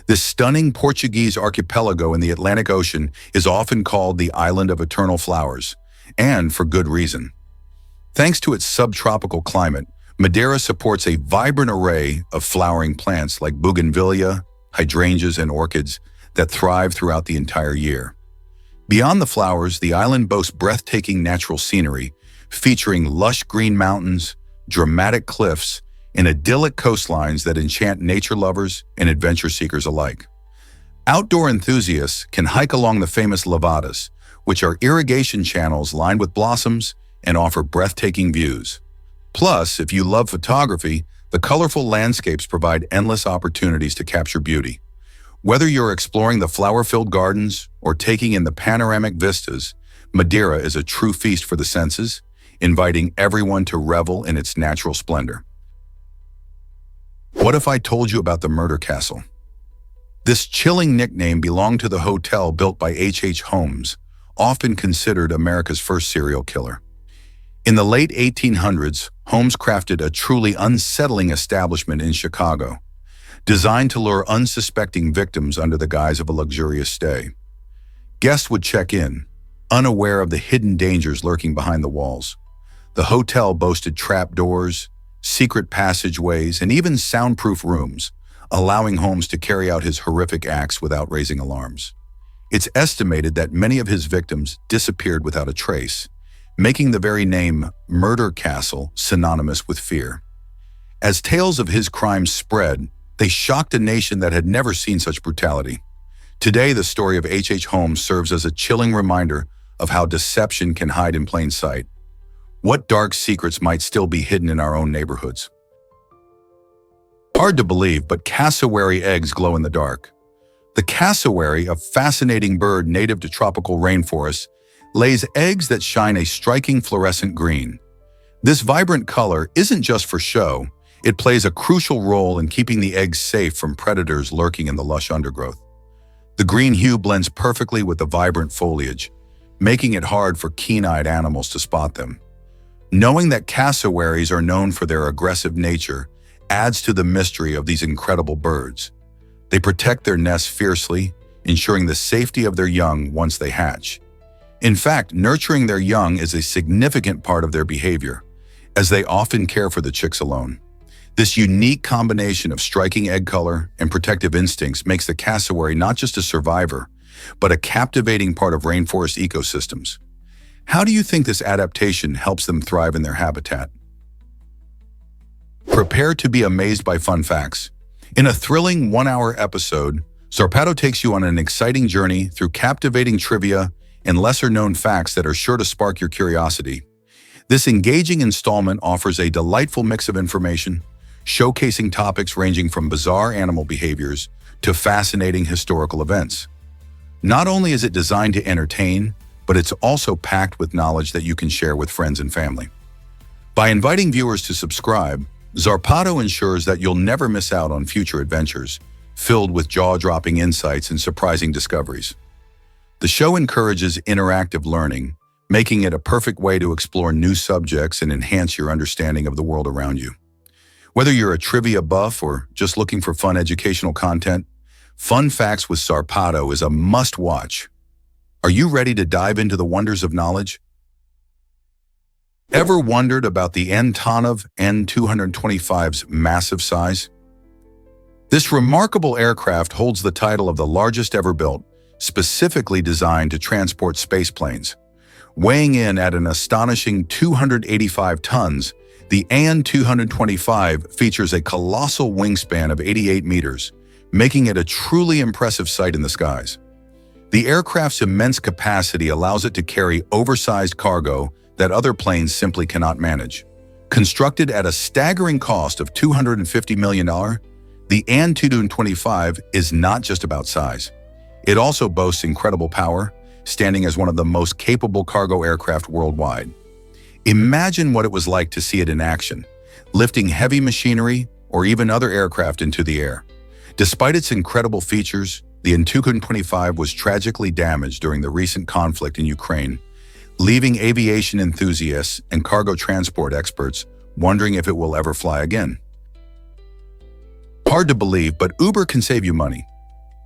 [SPEAKER 1] This stunning Portuguese archipelago in the Atlantic Ocean is often called the island of eternal flowers, and for good reason. Thanks to its subtropical climate, Madeira supports a vibrant array of flowering plants like bougainvillea, hydrangeas, and orchids that thrive throughout the entire year. Beyond the flowers, the island boasts breathtaking natural scenery, featuring lush green mountains, dramatic cliffs, and idyllic coastlines that enchant nature lovers and adventure seekers alike. Outdoor enthusiasts can hike along the famous levadas, which are irrigation channels lined with blossoms and offer breathtaking views. Plus, if you love photography, the colorful landscapes provide endless opportunities to capture beauty. Whether you're exploring the flower-filled gardens or taking in the panoramic vistas, Madeira is a true feast for the senses, inviting everyone to revel in its natural splendor. What if I told you about the Murder Castle? This chilling nickname belonged to the hotel built by H. Holmes, often considered America's first serial killer. In the late 1800s, Holmes crafted a truly unsettling establishment in Chicago, designed to lure unsuspecting victims under the guise of a luxurious stay. Guests would check in, unaware of the hidden dangers lurking behind the walls. The hotel boasted trapdoors, secret passageways, and even soundproof rooms, allowing Holmes to carry out his horrific acts without raising alarms. It's estimated that many of his victims disappeared without a trace, making the very name Murder Castle synonymous with fear. As tales of his crimes spread, they shocked a nation that had never seen such brutality. Today, the story of H. Holmes serves as a chilling reminder of how deception can hide in plain sight. What dark secrets might still be hidden in our own neighborhoods? Hard to believe, but cassowary eggs glow in the dark. The cassowary, a fascinating bird native to tropical rainforests, lays eggs that shine a striking fluorescent green. This vibrant color isn't just for show, it plays a crucial role in keeping the eggs safe from predators lurking in the lush undergrowth. The green hue blends perfectly with the vibrant foliage, making it hard for keen-eyed animals to spot them. Knowing that cassowaries are known for their aggressive nature adds to the mystery of these incredible birds. They protect their nests fiercely, ensuring the safety of their young once they hatch. In fact, nurturing their young is a significant part of their behavior, as they often care for the chicks alone. This unique combination of striking egg color and protective instincts makes the cassowary not just a survivor, but a captivating part of rainforest ecosystems. How do you think this adaptation helps them thrive in their habitat? Prepare to be amazed by fun facts. In a thrilling one-hour episode, Zarpato takes you on an exciting journey through captivating trivia and lesser-known facts that are sure to spark your curiosity. This engaging installment offers a delightful mix of information, showcasing topics ranging from bizarre animal behaviors to fascinating historical events. Not only is it designed to entertain, but it's also packed with knowledge that you can share with friends and family. By inviting viewers to subscribe, Zarpato ensures that you'll never miss out on future adventures, filled with jaw-dropping insights and surprising discoveries. The show encourages interactive learning, making it a perfect way to explore new subjects and enhance your understanding of the world around you. Whether you're a trivia buff or just looking for fun educational content, Fun Facts with Zarpato is a must-watch. Are you ready to dive into the wonders of knowledge? Ever wondered about the Antonov N-225's massive size? This remarkable aircraft holds the title of the largest ever built, specifically designed to transport spaceplanes. Weighing in at an astonishing 285 tons, the An-225 features a colossal wingspan of 88 meters, making it a truly impressive sight in the skies. The aircraft's immense capacity allows it to carry oversized cargo that other planes simply cannot manage. Constructed at a staggering cost of $250 million, the An-225 is not just about size. It also boasts incredible power, standing as one of the most capable cargo aircraft worldwide. Imagine what it was like to see it in action, lifting heavy machinery or even other aircraft into the air. Despite its incredible features, the An-225 was tragically damaged during the recent conflict in Ukraine, leaving aviation enthusiasts and cargo transport experts wondering if it will ever fly again. Hard to believe, but Uber can save you money.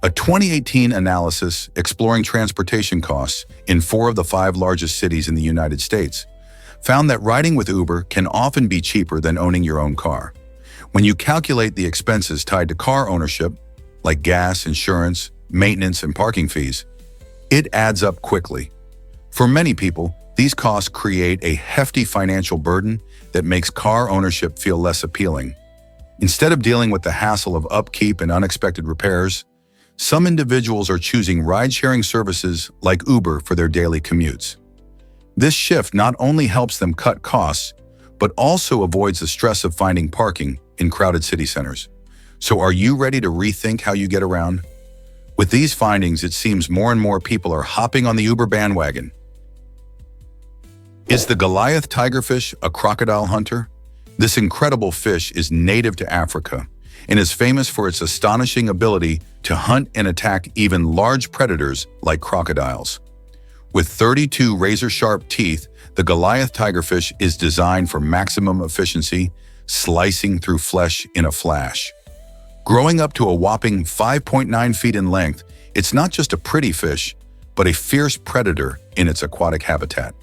[SPEAKER 1] A 2018 analysis exploring transportation costs in 4 of the 5 largest cities in the United States found that riding with Uber can often be cheaper than owning your own car. When you calculate the expenses tied to car ownership, like gas, insurance, maintenance, and parking fees, it adds up quickly. For many people, these costs create a hefty financial burden that makes car ownership feel less appealing. Instead of dealing with the hassle of upkeep and unexpected repairs, some individuals are choosing ride-sharing services like Uber for their daily commutes. This shift not only helps them cut costs, but also avoids the stress of finding parking in crowded city centers. So are you ready to rethink how you get around? With these findings, it seems more and more people are hopping on the Uber bandwagon. Is the Goliath tigerfish a crocodile hunter? This incredible fish is native to Africa and is famous for its astonishing ability to hunt and attack even large predators like crocodiles. With 32 razor-sharp teeth, the Goliath tigerfish is designed for maximum efficiency, slicing through flesh in a flash. Growing up to a whopping 5.9 feet in length, it's not just a pretty fish, but a fierce predator in its aquatic habitat.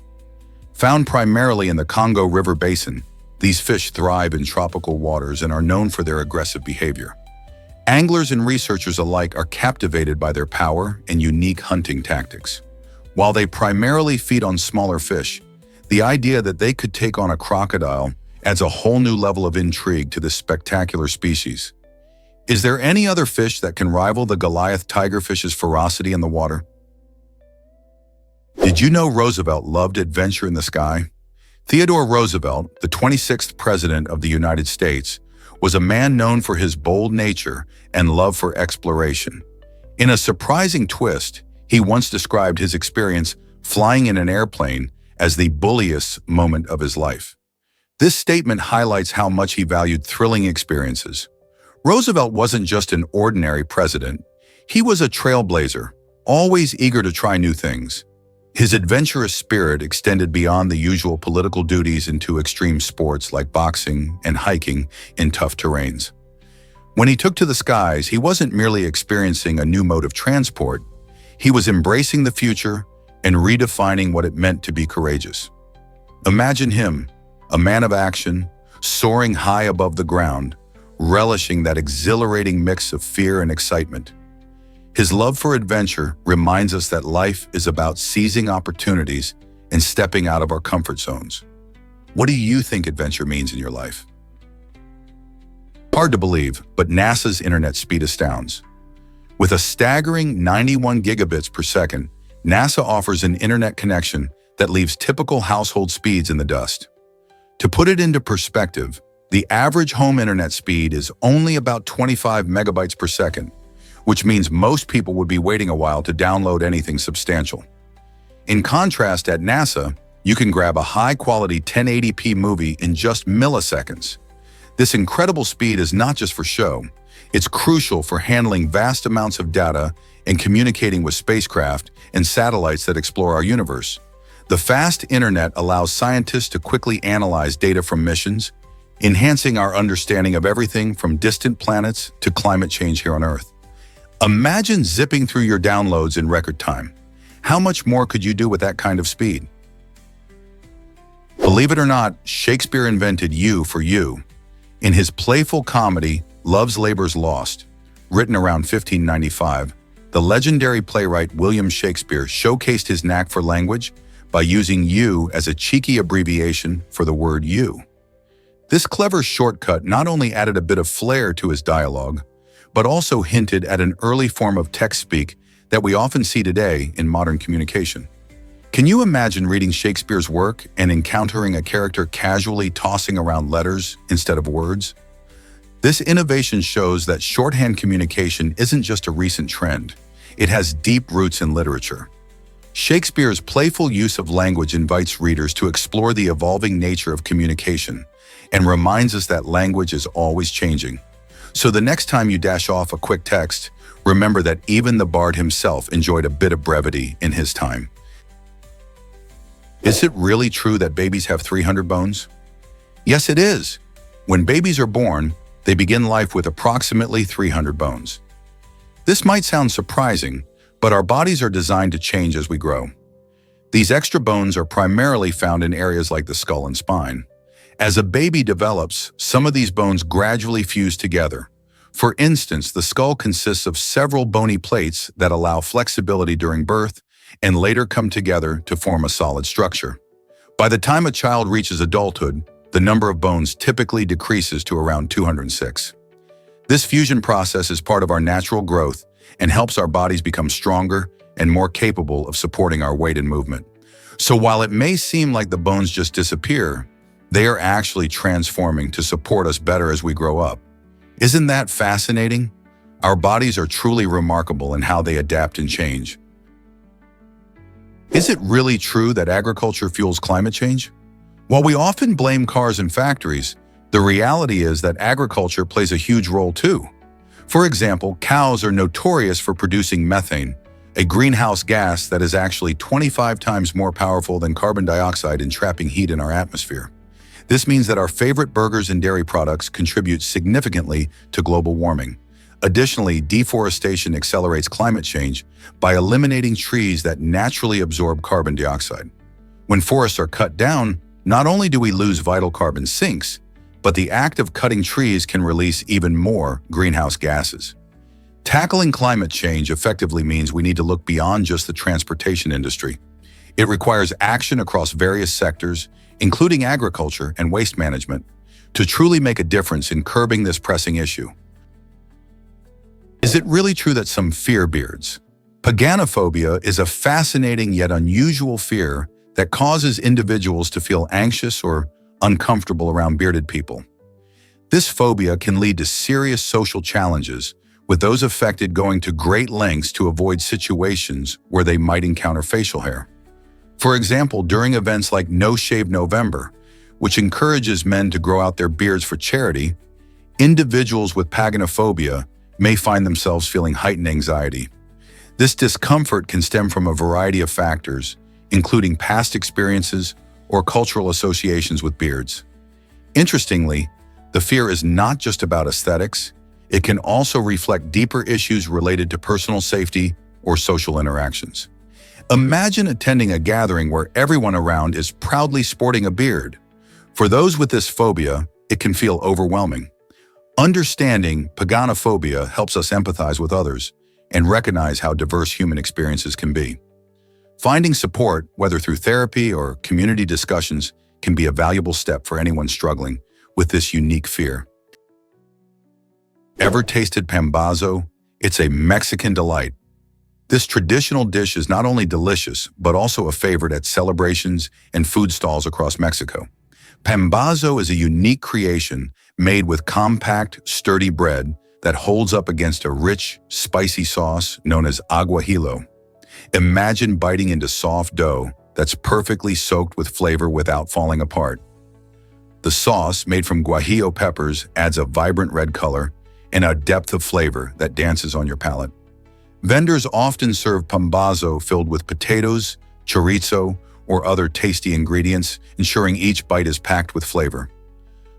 [SPEAKER 1] Found primarily in the Congo River Basin, these fish thrive in tropical waters and are known for their aggressive behavior. Anglers and researchers alike are captivated by their power and unique hunting tactics. While they primarily feed on smaller fish, the idea that they could take on a crocodile adds a whole new level of intrigue to this spectacular species. Is there any other fish that can rival the Goliath tigerfish's ferocity in the water? Did you know Roosevelt loved adventure in the sky? Theodore Roosevelt, the 26th President of the United States, was a man known for his bold nature and love for exploration. In a surprising twist, he once described his experience flying in an airplane as the bulliest moment of his life. This statement highlights how much he valued thrilling experiences. Roosevelt wasn't just an ordinary president. He was a trailblazer, always eager to try new things. His adventurous spirit extended beyond the usual political duties into extreme sports like boxing and hiking in tough terrains. When he took to the skies, he wasn't merely experiencing a new mode of transport. He was embracing the future and redefining what it meant to be courageous. Imagine him, a man of action, soaring high above the ground, relishing that exhilarating mix of fear and excitement. His love for adventure reminds us that life is about seizing opportunities and stepping out of our comfort zones. What do you think adventure means in your life? Hard to believe, but NASA's internet speed astounds. With a staggering 91 gigabits per second, NASA offers an internet connection that leaves typical household speeds in the dust. To put it into perspective, the average home internet speed is only about 25 megabytes per second, which means most people would be waiting a while to download anything substantial. In contrast, at NASA, you can grab a high-quality 1080p movie in just milliseconds. This incredible speed is not just for show. It's crucial for handling vast amounts of data and communicating with spacecraft and satellites that explore our universe. The fast internet allows scientists to quickly analyze data from missions, enhancing our understanding of everything from distant planets to climate change here on Earth. Imagine zipping through your downloads in record time. How much more could you do with that kind of speed? Believe it or not, Shakespeare invented you for you. In his playful comedy, Love's Labour's Lost, written around 1595, the legendary playwright William Shakespeare showcased his knack for language by using you as a cheeky abbreviation for the word you. This clever shortcut not only added a bit of flair to his dialogue, but also hinted at an early form of text speak that we often see today in modern communication. Can you imagine reading Shakespeare's work and encountering a character casually tossing around letters instead of words? This innovation shows that shorthand communication isn't just a recent trend. It has deep roots in literature. Shakespeare's playful use of language invites readers to explore the evolving nature of communication and reminds us that language is always changing. So the next time you dash off a quick text, remember that even the bard himself enjoyed a bit of brevity in his time. Is it really true that babies have 300 bones? Yes, it is. When babies are born, they begin life with approximately 300 bones. This might sound surprising, but our bodies are designed to change as we grow. These extra bones are primarily found in areas like the skull and spine. As a baby develops, some of these bones gradually fuse together. For instance, the skull consists of several bony plates that allow flexibility during birth and later come together to form a solid structure. By the time a child reaches adulthood, the number of bones typically decreases to around 206. This fusion process is part of our natural growth and helps our bodies become stronger and more capable of supporting our weight and movement. So while it may seem like the bones just disappear, they are actually transforming to support us better as we grow up. Isn't that fascinating? Our bodies are truly remarkable in how they adapt and change. Is it really true that agriculture fuels climate change? While we often blame cars and factories, the reality is that agriculture plays a huge role too. For example, cows are notorious for producing methane, a greenhouse gas that is actually 25 times more powerful than carbon dioxide in trapping heat in our atmosphere. This means that our favorite burgers and dairy products contribute significantly to global warming. Additionally, deforestation accelerates climate change by eliminating trees that naturally absorb carbon dioxide. When forests are cut down, not only do we lose vital carbon sinks, but the act of cutting trees can release even more greenhouse gases. Tackling climate change effectively means we need to look beyond just the transportation industry. It requires action across various sectors, including agriculture and waste management, to truly make a difference in curbing this pressing issue. Is it really true that some fear beards? Paganophobia is a fascinating yet unusual fear that causes individuals to feel anxious or uncomfortable around bearded people. This phobia can lead to serious social challenges, with those affected going to great lengths to avoid situations where they might encounter facial hair. For example, during events like No Shave November, which encourages men to grow out their beards for charity, individuals with paganophobia may find themselves feeling heightened anxiety. This discomfort can stem from a variety of factors, including past experiences or cultural associations with beards. Interestingly, the fear is not just about aesthetics. It can also reflect deeper issues related to personal safety or social interactions. Imagine attending a gathering where everyone around is proudly sporting a beard. For those with this phobia, it can feel overwhelming. Understanding paganophobia helps us empathize with others and recognize how diverse human experiences can be. Finding support, whether through therapy or community discussions, can be a valuable step for anyone struggling with this unique fear. Ever tasted pambazo? It's a Mexican delight. This traditional dish is not only delicious, but also a favorite at celebrations and food stalls across Mexico. Pambazo is a unique creation made with compact, sturdy bread that holds up against a rich, spicy sauce known as aguajillo. Imagine biting into soft dough that's perfectly soaked with flavor without falling apart. The sauce, made from guajillo peppers, adds a vibrant red color and a depth of flavor that dances on your palate. Vendors often serve pambazo filled with potatoes, chorizo, or other tasty ingredients, ensuring each bite is packed with flavor.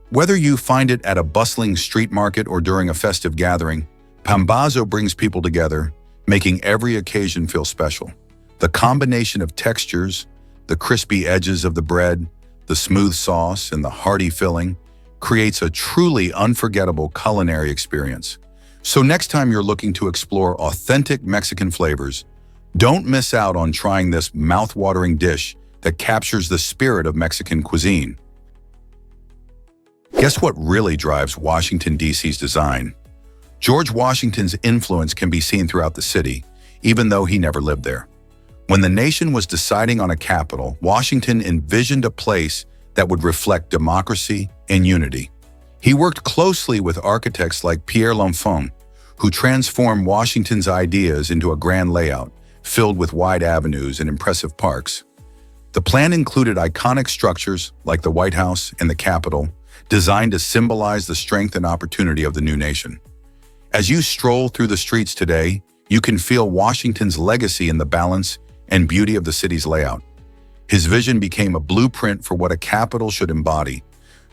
[SPEAKER 1] Whether you find it at a bustling street market or during a festive gathering, pambazo brings people together, making every occasion feel special. The combination of textures, the crispy edges of the bread, the smooth sauce, and the hearty filling creates a truly unforgettable culinary experience. So next time you're looking to explore authentic Mexican flavors, don't miss out on trying this mouth-watering dish that captures the spirit of Mexican cuisine. Guess what really drives Washington, D.C.'s design? George Washington's influence can be seen throughout the city, even though he never lived there. When the nation was deciding on a capital, Washington envisioned a place that would reflect democracy and unity. He worked closely with architects like Pierre L'Enfant, who transformed Washington's ideas into a grand layout, filled with wide avenues and impressive parks. The plan included iconic structures like the White House and the Capitol, designed to symbolize the strength and opportunity of the new nation. As you stroll through the streets today, you can feel Washington's legacy in the balance and beauty of the city's layout. His vision became a blueprint for what a capital should embody: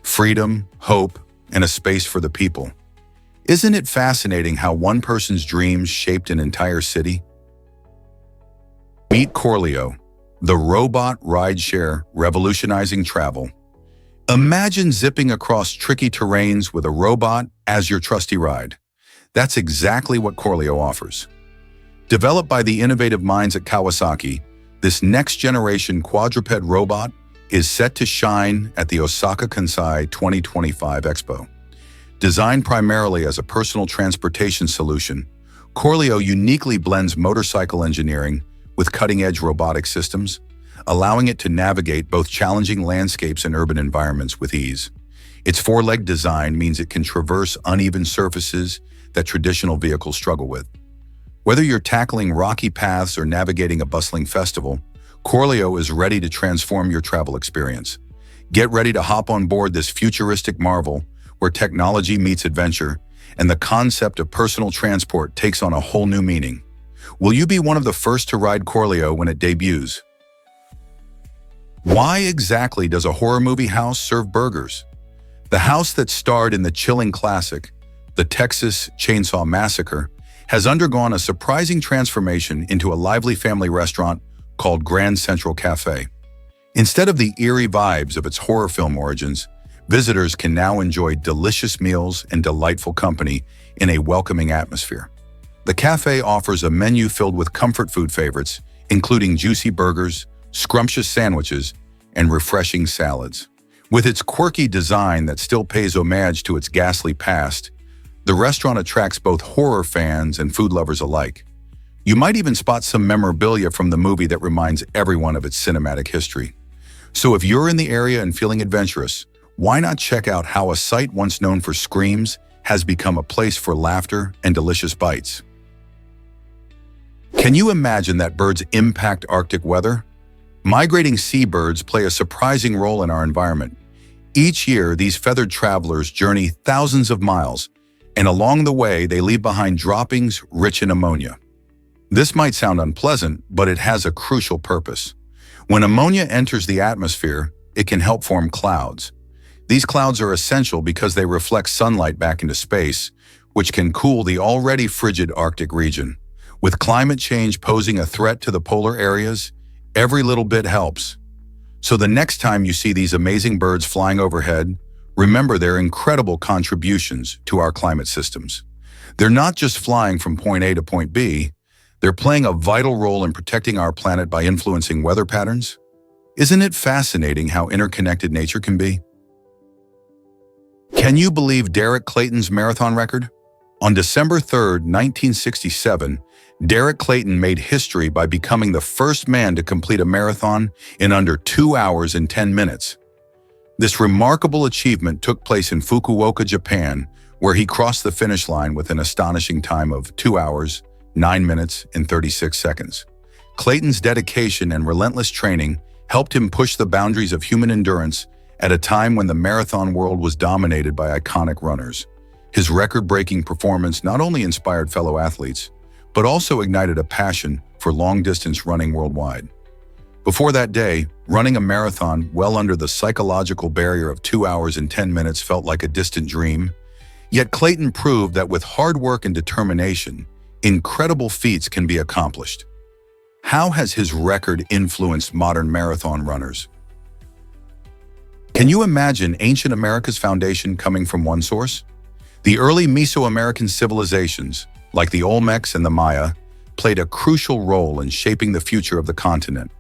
[SPEAKER 1] freedom, hope, and a space for the people. Isn't it fascinating how one person's dreams shaped an entire city? Meet Corleo, the robot rideshare revolutionizing travel. Imagine zipping across tricky terrains with a robot as your trusty ride. That's exactly what Corleo offers. Developed by the innovative minds at Kawasaki, this next-generation quadruped robot is set to shine at the Osaka Kansai 2025 Expo. Designed primarily as a personal transportation solution, Corleo uniquely blends motorcycle engineering with cutting-edge robotic systems, allowing it to navigate both challenging landscapes and urban environments with ease. Its four-leg design means it can traverse uneven surfaces that traditional vehicles struggle with. Whether you're tackling rocky paths or navigating a bustling festival, Corleo is ready to transform your travel experience. Get ready to hop on board this futuristic marvel where technology meets adventure and the concept of personal transport takes on a whole new meaning. Will you be one of the first to ride Corleo when it debuts? Why exactly does a horror movie house serve burgers? The house that starred in the chilling classic, The Texas Chainsaw Massacre, has undergone a surprising transformation into a lively family restaurant called Grand Central Cafe. Instead of the eerie vibes of its horror film origins, visitors can now enjoy delicious meals and delightful company in a welcoming atmosphere. The cafe offers a menu filled with comfort food favorites, including juicy burgers, scrumptious sandwiches, and refreshing salads. With its quirky design that still pays homage to its ghastly past, the restaurant attracts both horror fans and food lovers alike. You might even spot some memorabilia from the movie that reminds everyone of its cinematic history. So if you're in the area and feeling adventurous, why not check out how a site once known for screams has become a place for laughter and delicious bites? Can you imagine that birds impact Arctic weather? Migrating seabirds play a surprising role in our environment. Each year, these feathered travelers journey thousands of miles, and along the way, they leave behind droppings rich in ammonia. This might sound unpleasant, but it has a crucial purpose. When ammonia enters the atmosphere, it can help form clouds. These clouds are essential because they reflect sunlight back into space, which can cool the already frigid Arctic region. With climate change posing a threat to the polar areas, every little bit helps. So the next time you see these amazing birds flying overhead, remember their incredible contributions to our climate systems. They're not just flying from point A to point B, they're playing a vital role in protecting our planet by influencing weather patterns. Isn't it fascinating how interconnected nature can be? Can you believe Derek Clayton's marathon record? On December 3, 1967, Derek Clayton made history by becoming the first man to complete a marathon in under 2 hours and 10 minutes. This remarkable achievement took place in Fukuoka, Japan, where he crossed the finish line with an astonishing time of 2 hours, 9 minutes, and 36 seconds. Clayton's dedication and relentless training helped him push the boundaries of human endurance at a time when the marathon world was dominated by iconic runners. His record-breaking performance not only inspired fellow athletes, but also ignited a passion for long-distance running worldwide. Before that day, running a marathon well under the psychological barrier of 2 hours and 10 minutes felt like a distant dream. Yet Clayton proved that with hard work and determination, incredible feats can be accomplished. How has his record influenced modern marathon runners? Can you imagine ancient America's foundation coming from one source? The early Mesoamerican civilizations, like the Olmecs and the Maya, played a crucial role in shaping the future of the continent.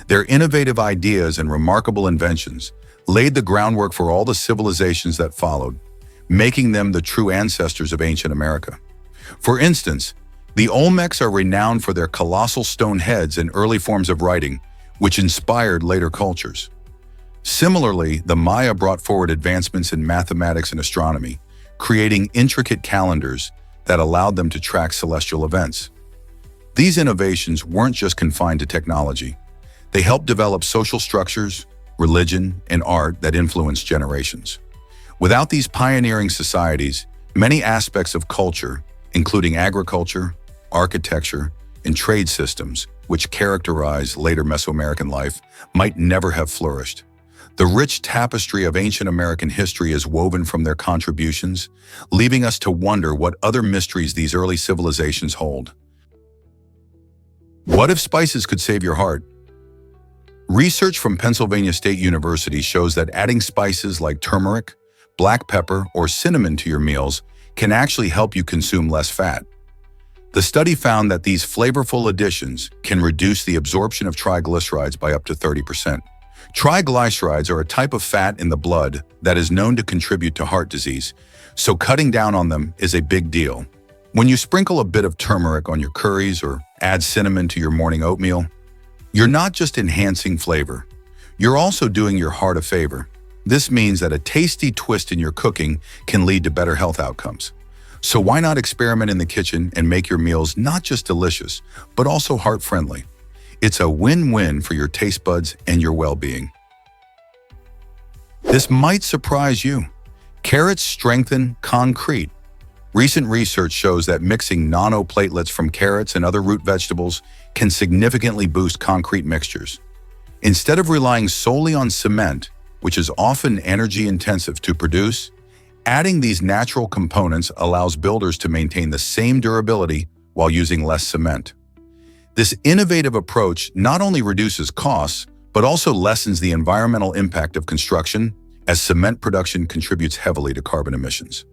[SPEAKER 1] Their innovative ideas and remarkable inventions laid the groundwork for all the civilizations that followed, making them the true ancestors of ancient America. For instance, the Olmecs are renowned for their colossal stone heads and early forms of writing, which inspired later cultures. Similarly, the Maya brought forward advancements in mathematics and astronomy, creating intricate calendars that allowed them to track celestial events. These innovations weren't just confined to technology. They helped develop social structures, religion, and art that influenced generations. Without these pioneering societies, many aspects of culture, including agriculture, architecture, and trade systems, which characterize later Mesoamerican life, might never have flourished. The rich tapestry of ancient American history is woven from their contributions, leaving us to wonder what other mysteries these early civilizations hold. What if spices could save your heart? Research from Pennsylvania State University shows that adding spices like turmeric, black pepper, or cinnamon to your meals can actually help you consume less fat. The study found that these flavorful additions can reduce the absorption of triglycerides by up to 30%. Triglycerides are a type of fat in the blood that is known to contribute to heart disease, so cutting down on them is a big deal. When you sprinkle a bit of turmeric on your curries or add cinnamon to your morning oatmeal, you're not just enhancing flavor, you're also doing your heart a favor. This means that a tasty twist in your cooking can lead to better health outcomes. So why not experiment in the kitchen and make your meals not just delicious, but also heart-friendly? It's a win-win for your taste buds and your well-being. This might surprise you. Carrots strengthen concrete. Recent research shows that mixing nanoplatelets from carrots and other root vegetables can significantly boost concrete mixtures. Instead of relying solely on cement, which is often energy-intensive to produce, adding these natural components allows builders to maintain the same durability while using less cement. This innovative approach not only reduces costs, but also lessens the environmental impact of construction, as cement production contributes heavily to carbon emissions.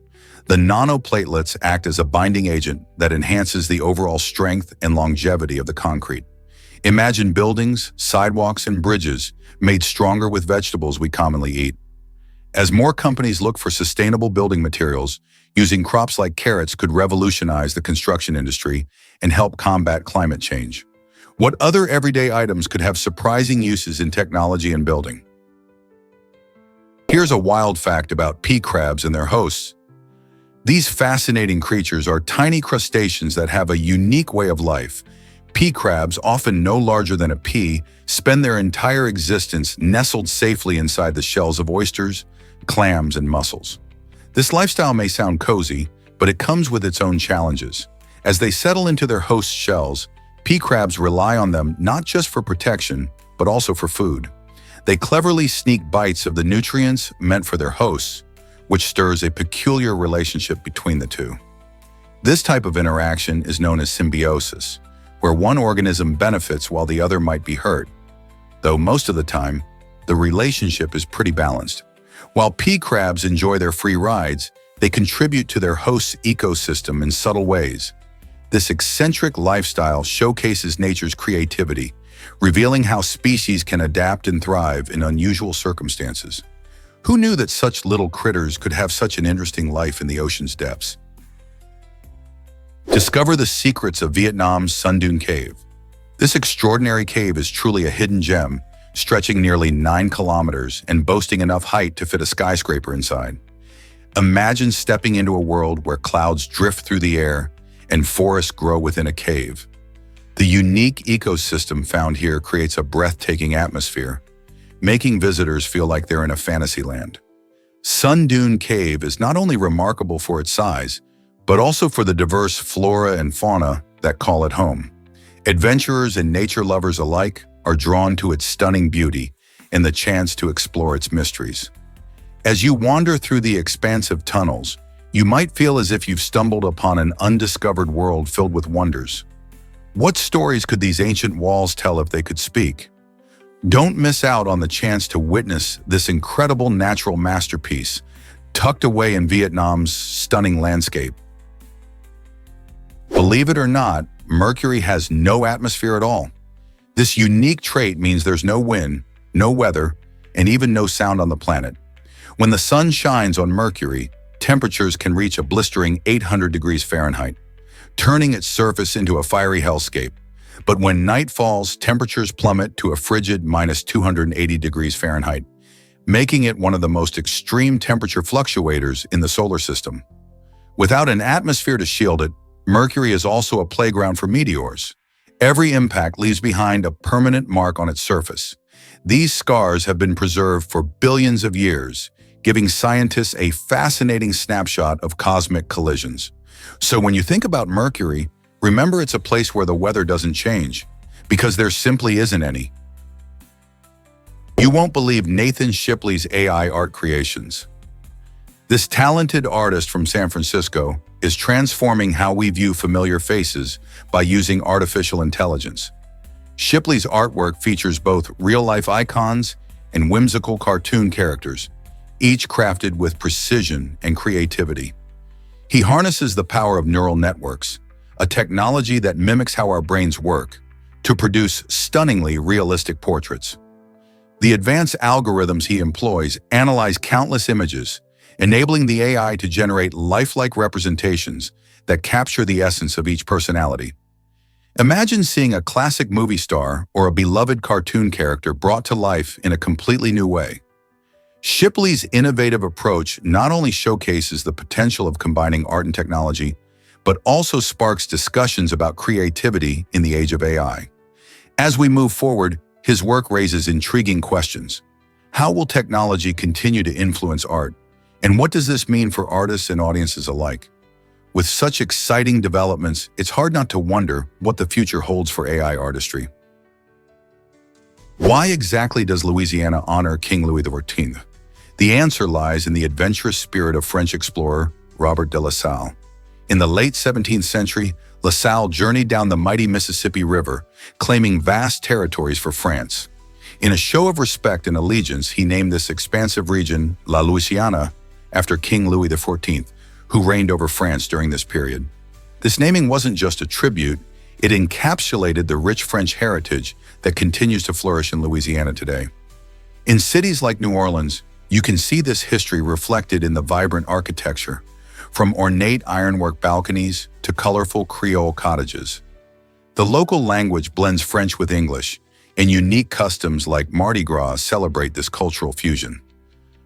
[SPEAKER 1] The nanoplatelets act as a binding agent that enhances the overall strength and longevity of the concrete. Imagine buildings, sidewalks, and bridges made stronger with vegetables we commonly eat. As more companies look for sustainable building materials, using crops like carrots could revolutionize the construction industry and help combat climate change. What other everyday items could have surprising uses in technology and building? Here's a wild fact about pea crabs and their hosts. These fascinating creatures are tiny crustaceans that have a unique way of life. Pea crabs, often no larger than a pea, spend their entire existence nestled safely inside the shells of oysters, clams, and mussels. This lifestyle may sound cozy, but it comes with its own challenges. As they settle into their host shells, pea crabs rely on them not just for protection, but also for food. They cleverly sneak bites of the nutrients meant for their hosts, which stirs a peculiar relationship between the two. This type of interaction is known as symbiosis, where one organism benefits while the other might be hurt. Though most of the time, the relationship is pretty balanced. While pea crabs enjoy their free rides, they contribute to their host's ecosystem in subtle ways. This eccentric lifestyle showcases nature's creativity, revealing how species can adapt and thrive in unusual circumstances. Who knew that such little critters could have such an interesting life in the ocean's depths? Discover the secrets of Vietnam's Sun Dune Cave. This extraordinary cave is truly a hidden gem, stretching nearly 9 kilometers and boasting enough height to fit a skyscraper inside. Imagine stepping into a world where clouds drift through the air and forests grow within a cave. The unique ecosystem found here creates a breathtaking atmosphere, making visitors feel like they're in a fantasy land. Sun Dune Cave is not only remarkable for its size, but also for the diverse flora and fauna that call it home. Adventurers and nature lovers alike are drawn to its stunning beauty and the chance to explore its mysteries. As you wander through the expansive tunnels, you might feel as if you've stumbled upon an undiscovered world filled with wonders. What stories could these ancient walls tell if they could speak? Don't miss out on the chance to witness this incredible natural masterpiece tucked away in Vietnam's stunning landscape. Believe it or not, Mercury has no atmosphere at all. This unique trait means there's no wind, no weather, and even no sound on the planet. When the sun shines on Mercury, temperatures can reach a blistering 800 degrees Fahrenheit, turning its surface into a fiery hellscape. But when night falls, temperatures plummet to a frigid minus 280 degrees Fahrenheit, making it one of the most extreme temperature fluctuators in the solar system. Without an atmosphere to shield it, Mercury is also a playground for meteors. Every impact leaves behind a permanent mark on its surface. These scars have been preserved for billions of years, giving scientists a fascinating snapshot of cosmic collisions. So when you think about Mercury, Remember, it's a place where the weather doesn't change, because there simply isn't any. You won't believe Nathan Shipley's AI art creations. This talented artist from San Francisco is transforming how we view familiar faces by using artificial intelligence. Shipley's artwork features both real-life icons and whimsical cartoon characters, each crafted with precision and creativity. He harnesses the power of neural networks, a technology that mimics how our brains work, to produce stunningly realistic portraits. The advanced algorithms he employs analyze countless images, enabling the AI to generate lifelike representations that capture the essence of each personality. Imagine seeing a classic movie star or a beloved cartoon character brought to life in a completely new way. Shipley's innovative approach not only showcases the potential of combining art and technology, but also sparks discussions about creativity in the age of AI. As we move forward, his work raises intriguing questions. How will technology continue to influence art? And what does this mean for artists and audiences alike? With such exciting developments, it's hard not to wonder what the future holds for AI artistry. Why exactly does Louisiana honor King Louis XIV? The answer lies in the adventurous spirit of French explorer Robert de La Salle. In the late 17th century, La Salle journeyed down the mighty Mississippi River, claiming vast territories for France. In a show of respect and allegiance, he named this expansive region La Louisiana after King Louis XIV, who reigned over France during this period. This naming wasn't just a tribute, it encapsulated the rich French heritage that continues to flourish in Louisiana today. In cities like New Orleans, you can see this history reflected in the vibrant architecture, from ornate ironwork balconies to colorful Creole cottages. The local language blends French with English, and unique customs like Mardi Gras celebrate this cultural fusion.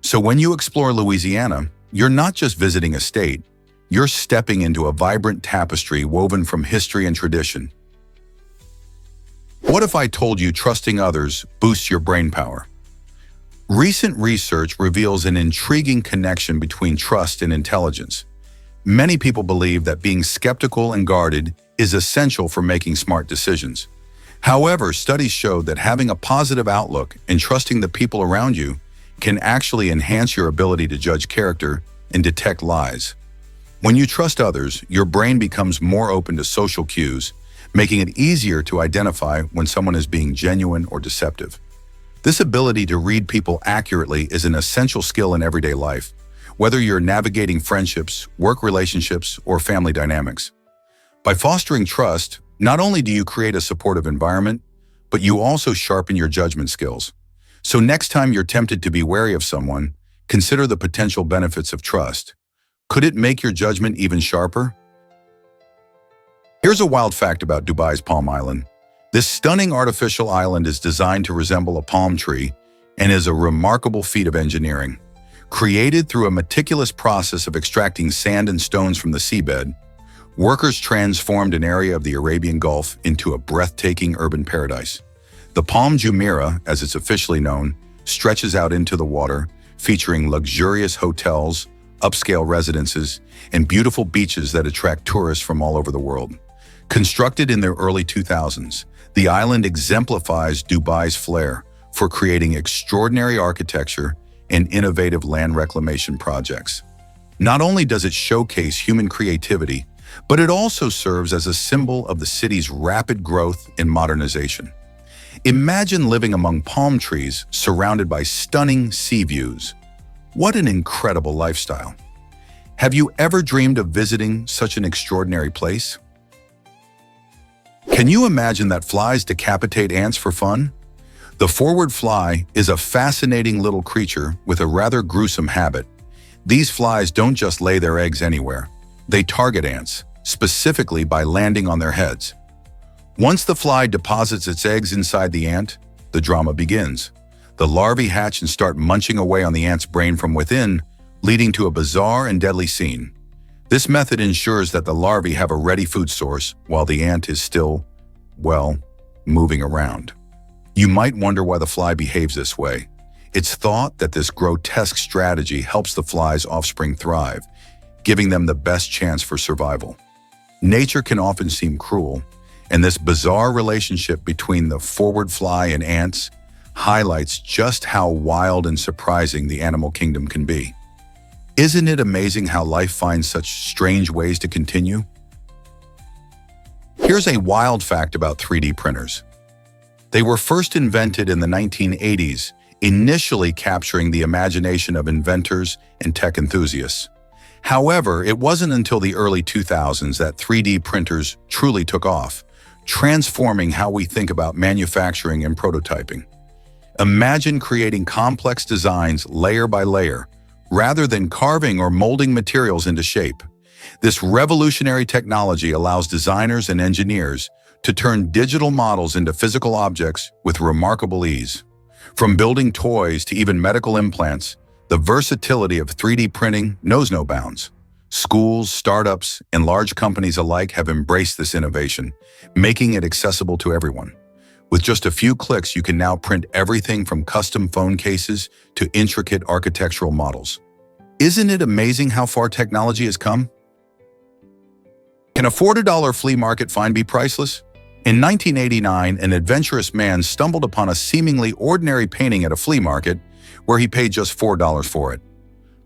[SPEAKER 1] So when you explore Louisiana, you're not just visiting a state, you're stepping into a vibrant tapestry woven from history and tradition. What if I told you trusting others boosts your brain power? Recent research reveals an intriguing connection between trust and intelligence. Many people believe that being skeptical and guarded is essential for making smart decisions. However, studies show that having a positive outlook and trusting the people around you can actually enhance your ability to judge character and detect lies. When you trust others, your brain becomes more open to social cues, making it easier to identify when someone is being genuine or deceptive. This ability to read people accurately is an essential skill in everyday life, whether you're navigating friendships, work relationships, or family dynamics. By fostering trust, not only do you create a supportive environment, but you also sharpen your judgment skills. So next time you're tempted to be wary of someone, consider the potential benefits of trust. Could it make your judgment even sharper? Here's a wild fact about Dubai's Palm Island. This stunning artificial island is designed to resemble a palm tree and is a remarkable feat of engineering. Created through a meticulous process of extracting sand and stones from the seabed, workers transformed an area of the Arabian Gulf into a breathtaking urban paradise. The Palm Jumeirah, as it's officially known, stretches out into the water, featuring luxurious hotels, upscale residences, and beautiful beaches that attract tourists from all over the world. Constructed in the early 2000s, the island exemplifies Dubai's flair for creating extraordinary architecture and innovative land reclamation projects. Not only does it showcase human creativity, but it also serves as a symbol of the city's rapid growth and modernization. Imagine living among palm trees surrounded by stunning sea views. What an incredible lifestyle. Have you ever dreamed of visiting such an extraordinary place? Can you imagine that flies decapitate ants for fun? The forward fly is a fascinating little creature with a rather gruesome habit. These flies don't just lay their eggs anywhere. They target ants, specifically by landing on their heads. Once the fly deposits its eggs inside the ant, the drama begins. The larvae hatch and start munching away on the ant's brain from within, leading to a bizarre and deadly scene. This method ensures that the larvae have a ready food source while the ant is still, well, moving around. You might wonder why the fly behaves this way. It's thought that this grotesque strategy helps the fly's offspring thrive, giving them the best chance for survival. Nature can often seem cruel, and this bizarre relationship between the forward fly and ants highlights just how wild and surprising the animal kingdom can be. Isn't it amazing how life finds such strange ways to continue? Here's a wild fact about 3D printers. They were first invented in the 1980s, initially capturing the imagination of inventors and tech enthusiasts. However, it wasn't until the early 2000s that 3D printers truly took off, transforming how we think about manufacturing and prototyping. Imagine creating complex designs layer by layer, rather than carving or molding materials into shape. This revolutionary technology allows designers and engineers to turn digital models into physical objects with remarkable ease. From building toys to even medical implants, the versatility of 3D printing knows no bounds. Schools, startups, and large companies alike have embraced this innovation, making it accessible to everyone. With just a few clicks, you can now print everything from custom phone cases to intricate architectural models. Isn't it amazing how far technology has come? Can a $40 flea market find be priceless? In 1989, an adventurous man stumbled upon a seemingly ordinary painting at a flea market where he paid just $4 for it.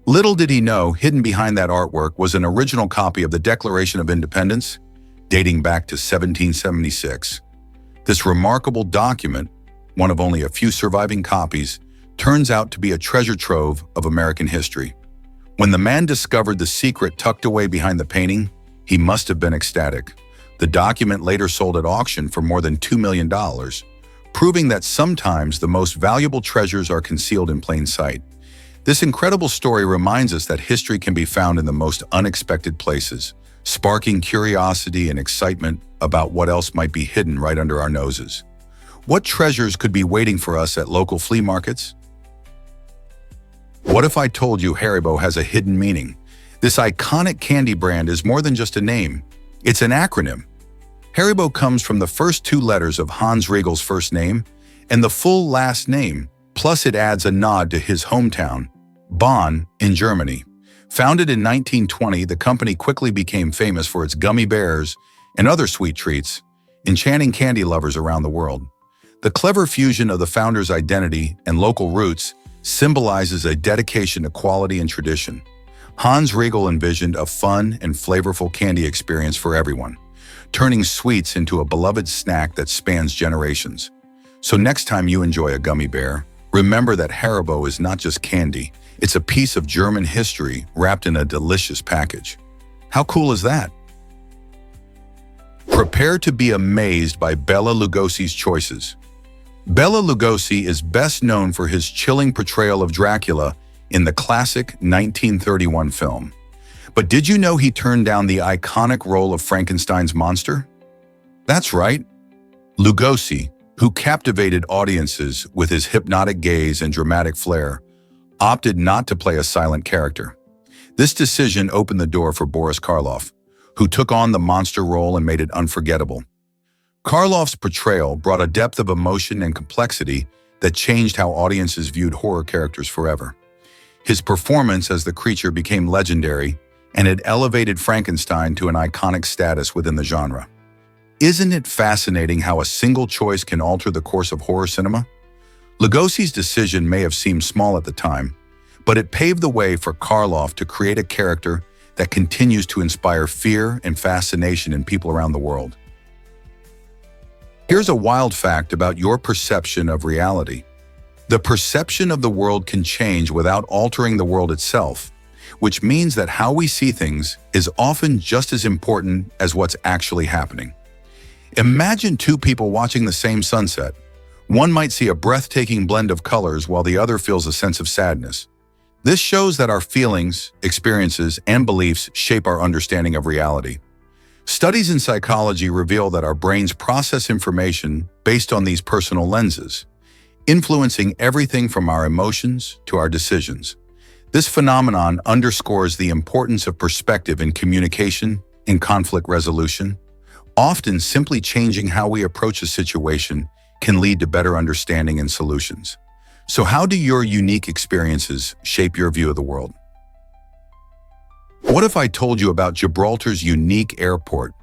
[SPEAKER 1] Little did he know, hidden behind that artwork was an original copy of the Declaration of Independence, dating back to 1776. This remarkable document, one of only a few surviving copies, turns out to be a treasure trove of American history. When the man discovered the secret tucked away behind the painting, he must have been ecstatic. The document later sold at auction for more than $2 million, proving that sometimes the most valuable treasures are concealed in plain sight. This incredible story reminds us that history can be found in the most unexpected places, sparking curiosity and excitement about what else might be hidden right under our noses. What treasures could be waiting for us at local flea markets? What if I told you Haribo has a hidden meaning? This iconic candy brand is more than just a name. It's an acronym. Haribo comes from the first two letters of Hans Riegel's first name and the full last name, plus it adds a nod to his hometown, Bonn, in Germany. Founded in 1920, the company quickly became famous for its gummy bears and other sweet treats, enchanting candy lovers around the world. The clever fusion of the founder's identity and local roots symbolizes a dedication to quality and tradition. Hans Riegel envisioned a fun and flavorful candy experience for everyone, turning sweets into a beloved snack that spans generations. So next time you enjoy a gummy bear, remember that Haribo is not just candy, it's a piece of German history wrapped in a delicious package. How cool is that? Prepare to be amazed by Bela Lugosi's choices. Bela Lugosi is best known for his chilling portrayal of Dracula in the classic 1931 film. But did you know he turned down the iconic role of Frankenstein's monster? That's right. Lugosi, who captivated audiences with his hypnotic gaze and dramatic flair, opted not to play a silent character. This decision opened the door for Boris Karloff, who took on the monster role and made it unforgettable. Karloff's portrayal brought a depth of emotion and complexity that changed how audiences viewed horror characters forever. His performance as the creature became legendary, and it elevated Frankenstein to an iconic status within the genre. Isn't it fascinating how a single choice can alter the course of horror cinema? Lugosi's decision may have seemed small at the time, but it paved the way for Karloff to create a character that continues to inspire fear and fascination in people around the world. Here's a wild fact about your perception of reality. The perception of the world can change without altering the world itself, which means that how we see things is often just as important as what's actually happening. Imagine two people watching the same sunset. One might see a breathtaking blend of colors while the other feels a sense of sadness. This shows that our feelings, experiences, and beliefs shape our understanding of reality. Studies in psychology reveal that our brains process information based on these personal lenses, influencing everything from our emotions to our decisions. This phenomenon underscores the importance of perspective in communication and conflict resolution. Often, simply changing how we approach a situation can lead to better understanding and solutions. So how do your unique experiences shape your view of the world? What if I told you about Gibraltar's unique airport,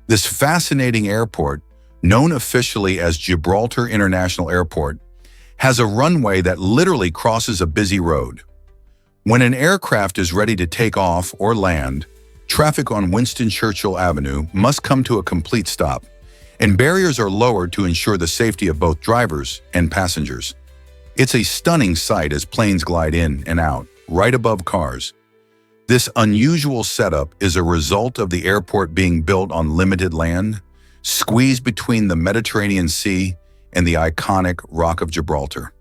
[SPEAKER 1] This fascinating airport, known officially as Gibraltar International Airport, has a runway that literally crosses a busy road. When an aircraft is ready to take off or land, traffic on Winston Churchill Avenue must come to a complete stop, and barriers are lowered to ensure the safety of both drivers and passengers. It's a stunning sight as planes glide in and out, right above cars. This unusual setup is a result of the airport being built on limited land, squeezed between the Mediterranean Sea and the iconic Rock of Gibraltar.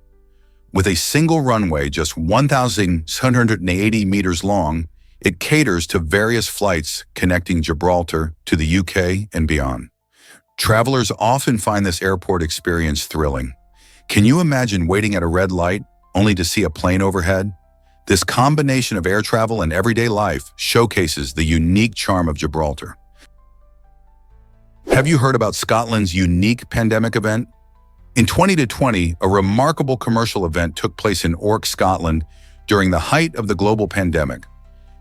[SPEAKER 1] With a single runway just 1,780 meters long, it caters to various flights connecting Gibraltar to the UK and beyond. Travelers often find this airport experience thrilling. Can you imagine waiting at a red light only to see a plane overhead? This combination of air travel and everyday life showcases the unique charm of Gibraltar. Have you heard about Scotland's unique pandemic event? In 2020, a remarkable commercial event took place in Orc, Scotland during the height of the global pandemic.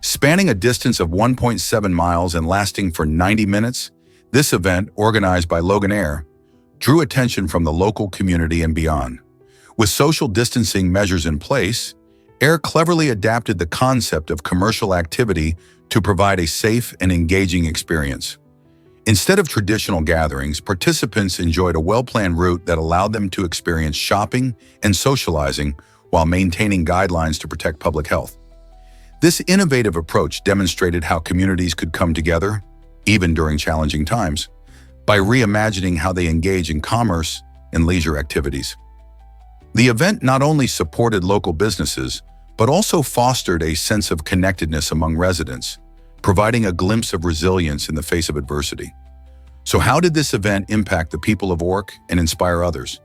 [SPEAKER 1] Spanning a distance of 1.7 miles and lasting for 90 minutes, this event, organized by Loganair, drew attention from the local community and beyond. With social distancing measures in place, Air cleverly adapted the concept of commercial activity to provide a safe and engaging experience. Instead of traditional gatherings, participants enjoyed a well-planned route that allowed them to experience shopping and socializing while maintaining guidelines to protect public health. This innovative approach demonstrated how communities could come together, even during challenging times, by reimagining how they engage in commerce and leisure activities. The event not only supported local businesses, but also fostered a sense of connectedness among residents, providing a glimpse of resilience in the face of adversity. So how did this event impact the people of Orc and inspire others?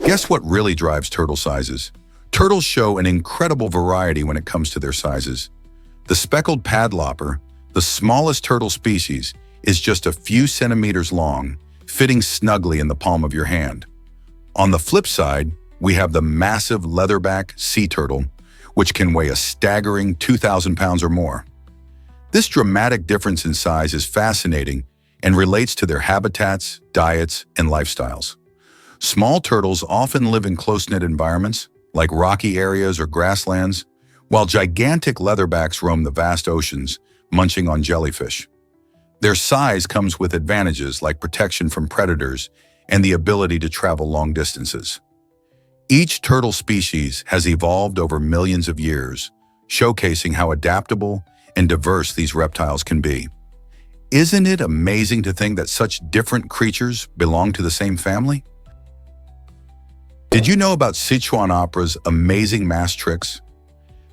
[SPEAKER 1] Guess what really drives turtle sizes? Turtles show an incredible variety when it comes to their sizes. The speckled padlopper, the smallest turtle species, is just a few centimeters long, fitting snugly in the palm of your hand. On the flip side, we have the massive leatherback sea turtle, which can weigh a staggering 2,000 pounds or more. This dramatic difference in size is fascinating and relates to their habitats, diets, and lifestyles. Small turtles often live in close-knit environments, like rocky areas or grasslands, while gigantic leatherbacks roam the vast oceans, munching on jellyfish. Their size comes with advantages like protection from predators and the ability to travel long distances. Each turtle species has evolved over millions of years, showcasing how adaptable and diverse these reptiles can be. Isn't it amazing to think that such different creatures belong to the same family? Did you know about Sichuan opera's amazing mask tricks?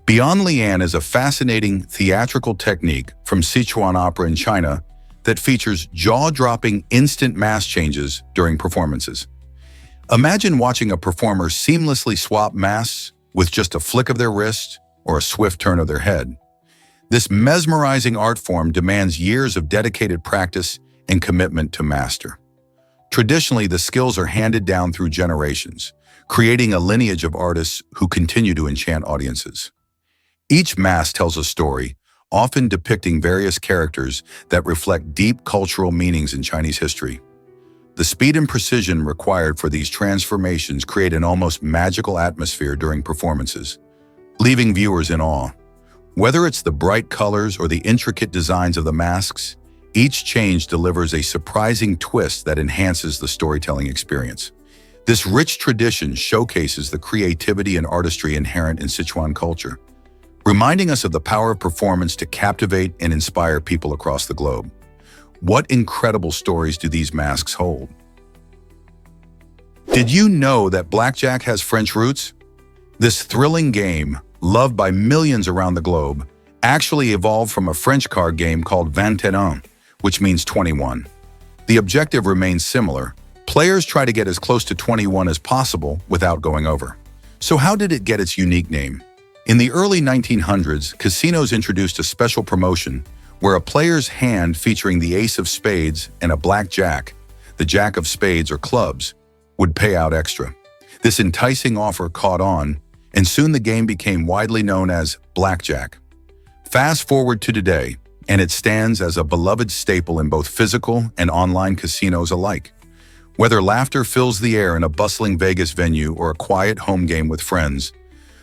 [SPEAKER 1] Beyond Lian is a fascinating theatrical technique from Sichuan opera in China that features jaw-dropping instant mask changes during performances. Imagine watching a performer seamlessly swap masks with just a flick of their wrist or a swift turn of their head. This mesmerizing art form demands years of dedicated practice and commitment to master. Traditionally, the skills are handed down through generations, creating a lineage of artists who continue to enchant audiences. Each mask tells a story, often depicting various characters that reflect deep cultural meanings in Chinese history. The speed and precision required for these transformations create an almost magical atmosphere during performances, leaving viewers in awe. Whether it's the bright colors or the intricate designs of the masks, each change delivers a surprising twist that enhances the storytelling experience. This rich tradition showcases the creativity and artistry inherent in Sichuan culture, reminding us of the power of performance to captivate and inspire people across the globe. What incredible stories do these masks hold? Did you know that blackjack has French roots? This thrilling game, loved by millions around the globe, actually evolved from a French card game called 21, which means 21. The objective remains similar. Players try to get as close to 21 as possible without going over. So how did it get its unique name? In the early 1900s, casinos introduced a special promotion where a player's hand featuring the ace of spades and a black jack, the jack of spades or clubs, would pay out extra. This enticing offer caught on, and soon the game became widely known as blackjack. Fast forward to today, and it stands as a beloved staple in both physical and online casinos alike. Whether laughter fills the air in a bustling Vegas venue or a quiet home game with friends,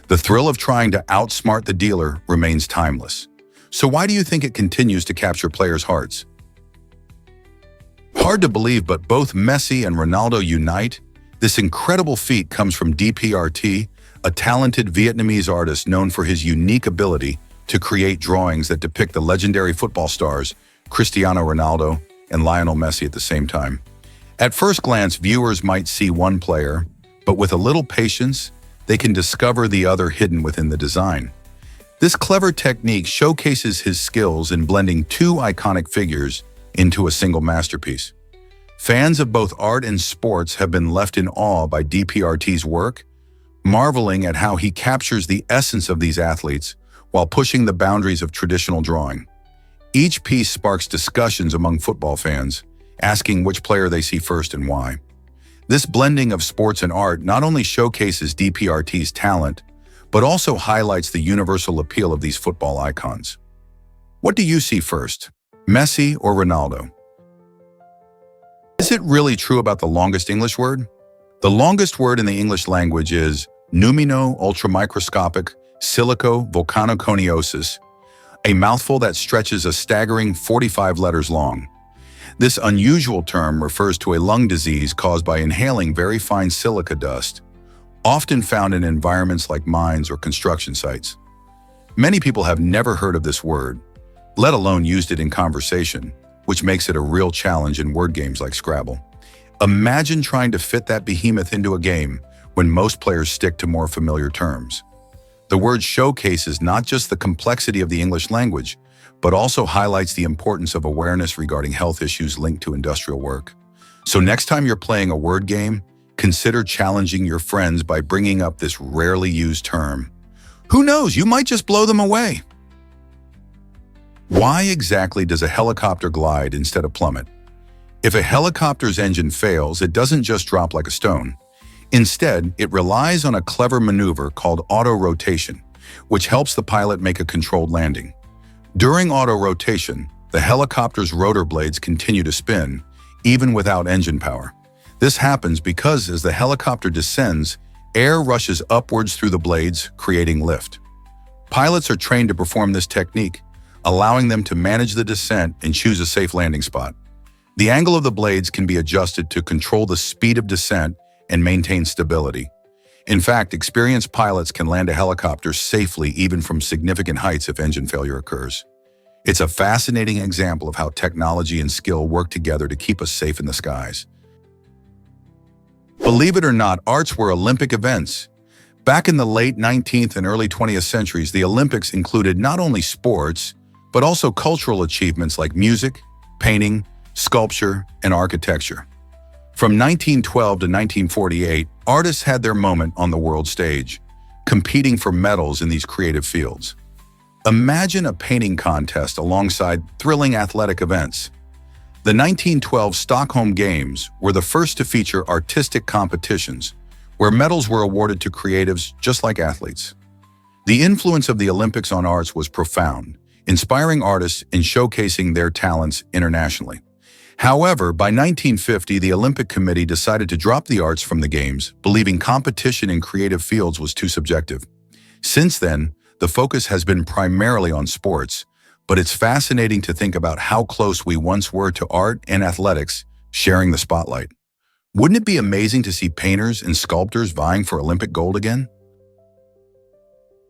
[SPEAKER 1] the thrill of trying to outsmart the dealer remains timeless. So why do you think it continues to capture players' hearts? Hard to believe, but both Messi and Ronaldo unite. This incredible feat comes from DPRT, a talented Vietnamese artist known for his unique ability to create drawings that depict the legendary football stars Cristiano Ronaldo and Lionel Messi at the same time. At first glance, viewers might see one player, but with a little patience, they can discover the other hidden within the design. This clever technique showcases his skills in blending two iconic figures into a single masterpiece. Fans of both art and sports have been left in awe by DPRT's work, marveling at how he captures the essence of these athletes while pushing the boundaries of traditional drawing. Each piece sparks discussions among football fans, asking which player they see first and why. This blending of sports and art not only showcases DPRT's talent, but also highlights the universal appeal of these football icons. What do you see first, Messi or Ronaldo? Is it really true about the longest English word? The longest word in the English language is pneumino-ultramicroscopic silico-volcanoconiosis, a mouthful that stretches a staggering 45 letters long. This unusual term refers to a lung disease caused by inhaling very fine silica dust, often found in environments like mines or construction sites. Many people have never heard of this word, let alone used it in conversation, which makes it a real challenge in word games like Scrabble. Imagine trying to fit that behemoth into a game when most players stick to more familiar terms. The word showcases not just the complexity of the English language, but also highlights the importance of awareness regarding health issues linked to industrial work. So next time you're playing a word game, consider challenging your friends by bringing up this rarely used term. Who knows, you might just blow them away. Why exactly does a helicopter glide instead of plummet? If a helicopter's engine fails, it doesn't just drop like a stone. Instead, it relies on a clever maneuver called auto-rotation, which helps the pilot make a controlled landing. During auto-rotation, the helicopter's rotor blades continue to spin, even without engine power. This happens because as the helicopter descends, air rushes upwards through the blades, creating lift. Pilots are trained to perform this technique, allowing them to manage the descent and choose a safe landing spot. The angle of the blades can be adjusted to control the speed of descent and maintain stability. In fact, experienced pilots can land a helicopter safely even from significant heights if engine failure occurs. It's a fascinating example of how technology and skill work together to keep us safe in the skies. Believe it or not, arts were Olympic events. Back in the late 19th and early 20th centuries, the Olympics included not only sports, but also cultural achievements like music, painting, sculpture, and architecture. From 1912 to 1948, artists had their moment on the world stage, competing for medals in these creative fields. Imagine a painting contest alongside thrilling athletic events. The 1912 Stockholm Games were the first to feature artistic competitions, where medals were awarded to creatives just like athletes. The influence of the Olympics on arts was profound, inspiring artists and showcasing their talents internationally. However, by 1950, the Olympic Committee decided to drop the arts from the Games, believing competition in creative fields was too subjective. Since then, the focus has been primarily on sports, but it's fascinating to think about how close we once were to art and athletics sharing the spotlight. Wouldn't it be amazing to see painters and sculptors vying for Olympic gold again?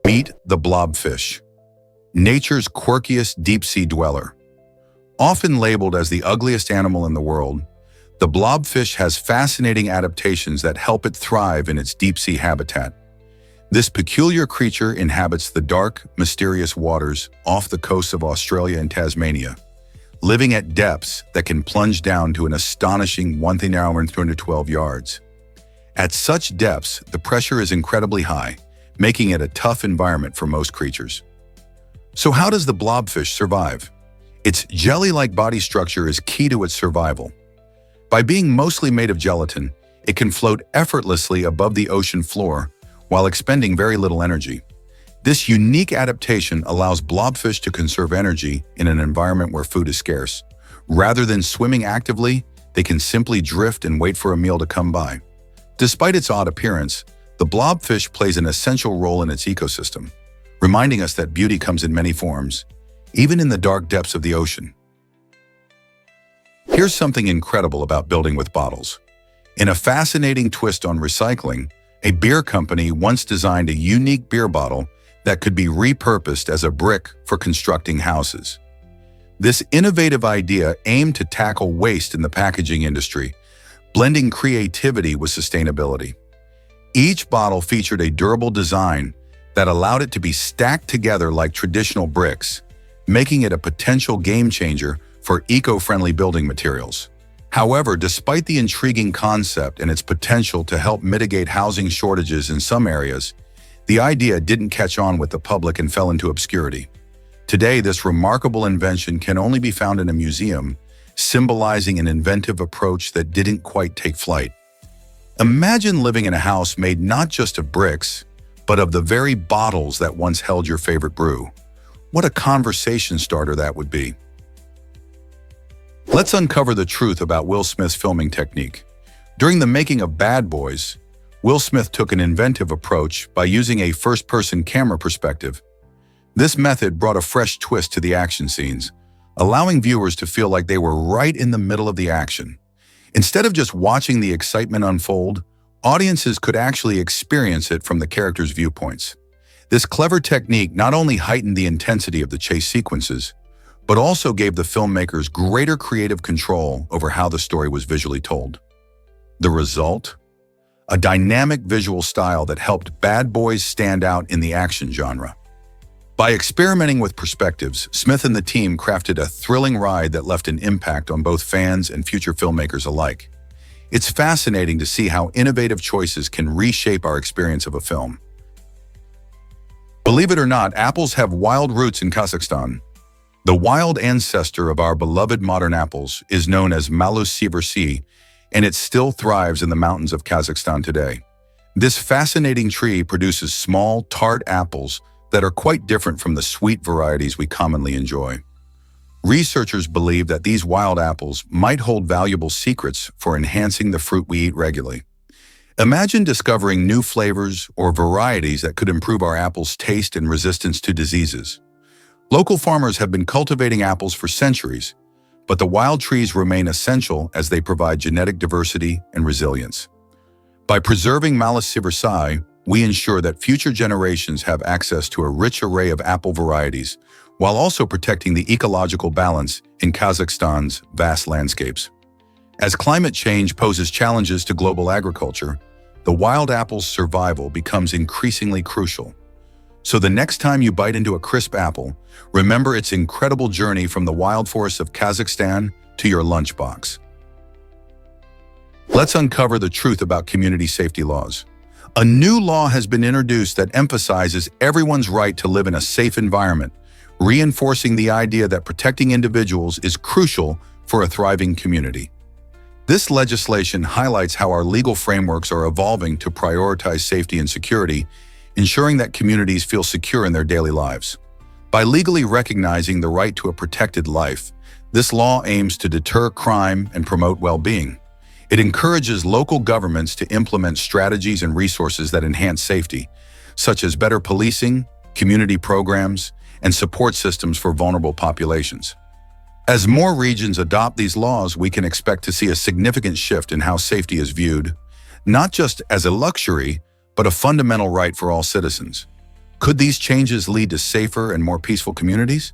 [SPEAKER 1] Meet the blobfish, nature's quirkiest deep-sea dweller. Often labeled as the ugliest animal in the world, the blobfish has fascinating adaptations that help it thrive in its deep-sea habitat. This peculiar creature inhabits the dark, mysterious waters off the coasts of Australia and Tasmania, living at depths that can plunge down to an astonishing 1,212 yards. At such depths, the pressure is incredibly high, making it a tough environment for most creatures. So how does the blobfish survive? Its jelly-like body structure is key to its survival. By being mostly made of gelatin, it can float effortlessly above the ocean floor while expending very little energy. This unique adaptation allows blobfish to conserve energy in an environment where food is scarce. Rather than swimming actively, they can simply drift and wait for a meal to come by. Despite its odd appearance, the blobfish plays an essential role in its ecosystem, reminding us that beauty comes in many forms, even in the dark depths of the ocean. Here's something incredible about building with bottles. In a fascinating twist on recycling, a beer company once designed a unique beer bottle that could be repurposed as a brick for constructing houses. This innovative idea aimed to tackle waste in the packaging industry, blending creativity with sustainability. Each bottle featured a durable design that allowed it to be stacked together like traditional bricks, making it a potential game changer for eco-friendly building materials. However, despite the intriguing concept and its potential to help mitigate housing shortages in some areas, the idea didn't catch on with the public and fell into obscurity. Today, this remarkable invention can only be found in a museum, symbolizing an inventive approach that didn't quite take flight. Imagine living in a house made not just of bricks, but of the very bottles that once held your favorite brew. What a conversation starter that would be. Let's uncover the truth about Will Smith's filming technique. During the making of Bad Boys, Will Smith took an inventive approach by using a first-person camera perspective. This method brought a fresh twist to the action scenes, allowing viewers to feel like they were right in the middle of the action. Instead of just watching the excitement unfold, audiences could actually experience it from the characters' viewpoints. This clever technique not only heightened the intensity of the chase sequences, but also gave the filmmakers greater creative control over how the story was visually told. The result? A dynamic visual style that helped Bad Boys stand out in the action genre. By experimenting with perspectives, Smith and the team crafted a thrilling ride that left an impact on both fans and future filmmakers alike. It's fascinating to see how innovative choices can reshape our experience of a film. Believe it or not, apples have wild roots in Kazakhstan. The wild ancestor of our beloved modern apples is known as Malus sieversi, and it still thrives in the mountains of Kazakhstan today. This fascinating tree produces small, tart apples that are quite different from the sweet varieties we commonly enjoy. Researchers believe that these wild apples might hold valuable secrets for enhancing the fruit we eat regularly. Imagine discovering new flavors or varieties that could improve our apples' taste and resistance to diseases. Local farmers have been cultivating apples for centuries, but the wild trees remain essential as they provide genetic diversity and resilience. By preserving Malus sieversi, we ensure that future generations have access to a rich array of apple varieties, while also protecting the ecological balance in Kazakhstan's vast landscapes. As climate change poses challenges to global agriculture, the wild apple's survival becomes increasingly crucial. So the next time you bite into a crisp apple, remember its incredible journey from the wild forests of Kazakhstan to your lunchbox. Let's uncover the truth about community safety laws. A new law has been introduced that emphasizes everyone's right to live in a safe environment, reinforcing the idea that protecting individuals is crucial for a thriving community. This legislation highlights how our legal frameworks are evolving to prioritize safety and security, ensuring that communities feel secure in their daily lives. By legally recognizing the right to a protected life, this law aims to deter crime and promote well-being. It encourages local governments to implement strategies and resources that enhance safety, such as better policing, community programs, and support systems for vulnerable populations. As more regions adopt these laws, we can expect to see a significant shift in how safety is viewed, not just as a luxury, but a fundamental right for all citizens. Could these changes lead to safer and more peaceful communities?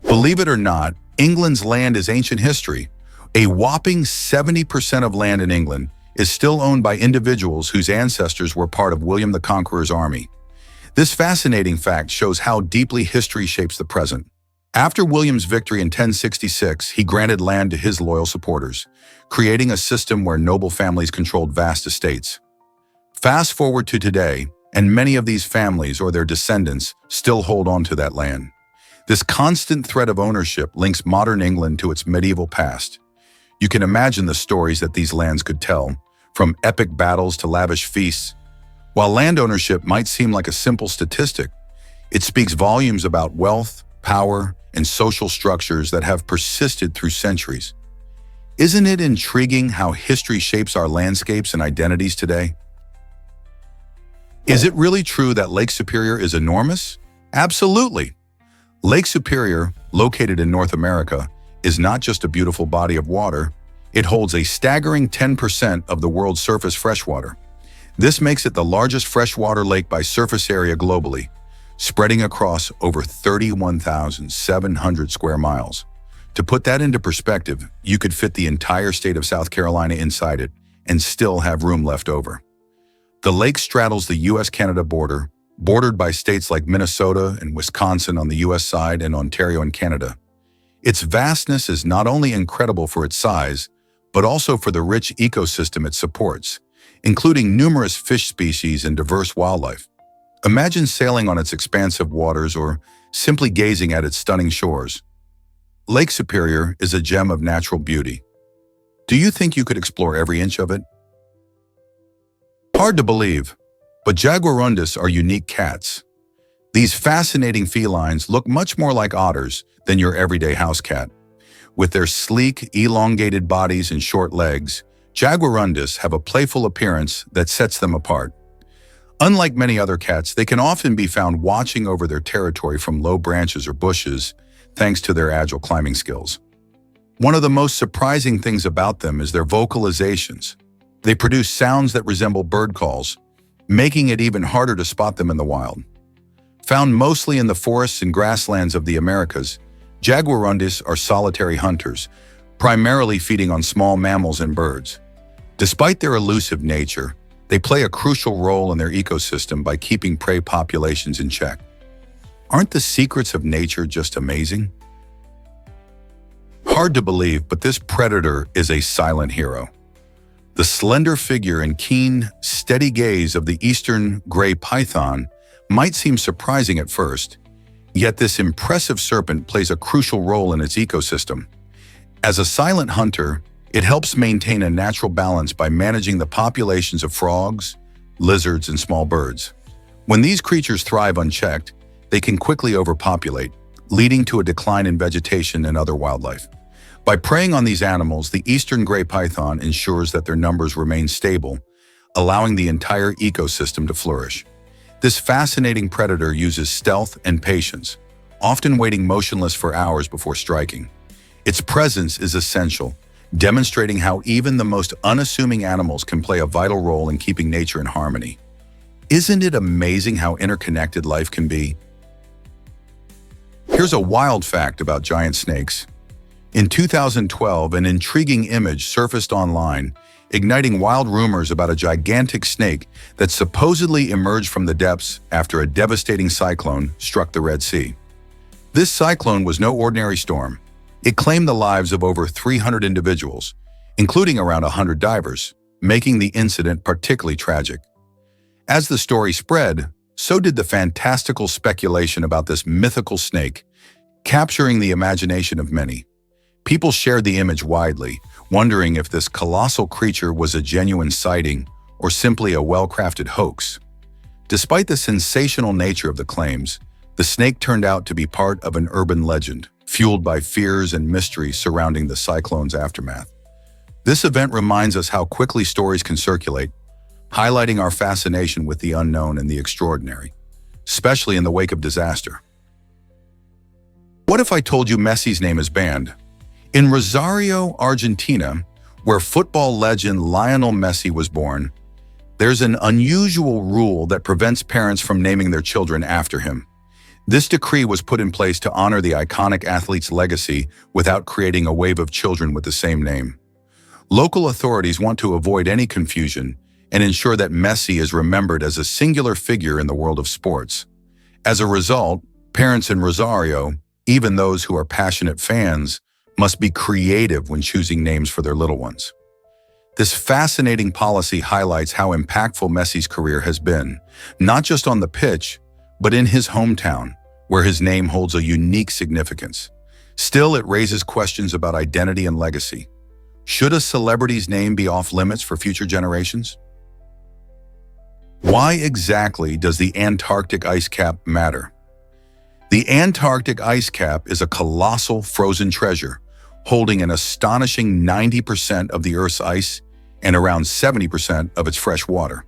[SPEAKER 1] Believe it or not, England's land is ancient history. A whopping 70% of land in England is still owned by individuals whose ancestors were part of William the Conqueror's army. This fascinating fact shows how deeply history shapes the present. After William's victory in 1066, he granted land to his loyal supporters, creating a system where noble families controlled vast estates. Fast forward to today, and many of these families or their descendants still hold on to that land. This constant thread of ownership links modern England to its medieval past. You can imagine the stories that these lands could tell, from epic battles to lavish feasts. While land ownership might seem like a simple statistic, it speaks volumes about wealth, power, and social structures that have persisted through centuries. Isn't it intriguing how history shapes our landscapes and identities today? Is it really true that Lake Superior is enormous? Absolutely. Lake Superior, located in North America, is not just a beautiful body of water, it holds a staggering 10% of the world's surface freshwater. This makes it the largest freshwater lake by surface area globally, spreading across over 31,700 square miles. To put that into perspective, you could fit the entire state of South Carolina inside it and still have room left over. The lake straddles the U.S.-Canada border, bordered by states like Minnesota and Wisconsin on the U.S. side and Ontario in Canada. Its vastness is not only incredible for its size, but also for the rich ecosystem it supports, including numerous fish species and diverse wildlife. Imagine sailing on its expansive waters or simply gazing at its stunning shores. Lake Superior is a gem of natural beauty. Do you think you could explore every inch of it? Hard to believe, but jaguarundis are unique cats. These fascinating felines look much more like otters than your everyday house cat. With their sleek, elongated bodies and short legs, jaguarundis have a playful appearance that sets them apart. Unlike many other cats, they can often be found watching over their territory from low branches or bushes, thanks to their agile climbing skills. One of the most surprising things about them is their vocalizations. They produce sounds that resemble bird calls, making it even harder to spot them in the wild. Found mostly in the forests and grasslands of the Americas, jaguarundis are solitary hunters, primarily feeding on small mammals and birds. Despite their elusive nature, they play a crucial role in their ecosystem by keeping prey populations in check. Aren't the secrets of nature just amazing? Hard to believe, but this predator is a silent hero. The slender figure and keen, steady gaze of the eastern gray python might seem surprising at first, yet this impressive serpent plays a crucial role in its ecosystem. As a silent hunter, it helps maintain a natural balance by managing the populations of frogs, lizards, and small birds. When these creatures thrive unchecked, they can quickly overpopulate, leading to a decline in vegetation and other wildlife. By preying on these animals, the eastern gray python ensures that their numbers remain stable, allowing the entire ecosystem to flourish. This fascinating predator uses stealth and patience, often waiting motionless for hours before striking. Its presence is essential, demonstrating how even the most unassuming animals can play a vital role in keeping nature in harmony. Isn't it amazing how interconnected life can be? Here's a wild fact about giant snakes. In 2012, an intriguing image surfaced online, igniting wild rumors about a gigantic snake that supposedly emerged from the depths after a devastating cyclone struck the Red Sea. This cyclone was no ordinary storm. It claimed the lives of over 300 individuals, including around 100 divers, making the incident particularly tragic. As the story spread, so did the fantastical speculation about this mythical snake, capturing the imagination of many. People shared the image widely, wondering if this colossal creature was a genuine sighting or simply a well-crafted hoax. Despite the sensational nature of the claims, the snake turned out to be part of an urban legend, fueled by fears and mysteries surrounding the cyclone's aftermath. This event reminds us how quickly stories can circulate, highlighting our fascination with the unknown and the extraordinary, especially in the wake of disaster. What if I told you Messi's name is banned? In Rosario, Argentina, where football legend Lionel Messi was born, there's an unusual rule that prevents parents from naming their children after him. This decree was put in place to honor the iconic athlete's legacy without creating a wave of children with the same name. Local authorities want to avoid any confusion and ensure that Messi is remembered as a singular figure in the world of sports. As a result, parents in Rosario, even those who are passionate fans, must be creative when choosing names for their little ones. This fascinating policy highlights how impactful Messi's career has been, not just on the pitch, but in his hometown, where his name holds a unique significance. Still, it raises questions about identity and legacy. Should a celebrity's name be off limits for future generations? Why exactly does the Antarctic ice cap matter? The Antarctic ice cap is a colossal frozen treasure, holding an astonishing 90% of the Earth's ice and around 70% of its fresh water.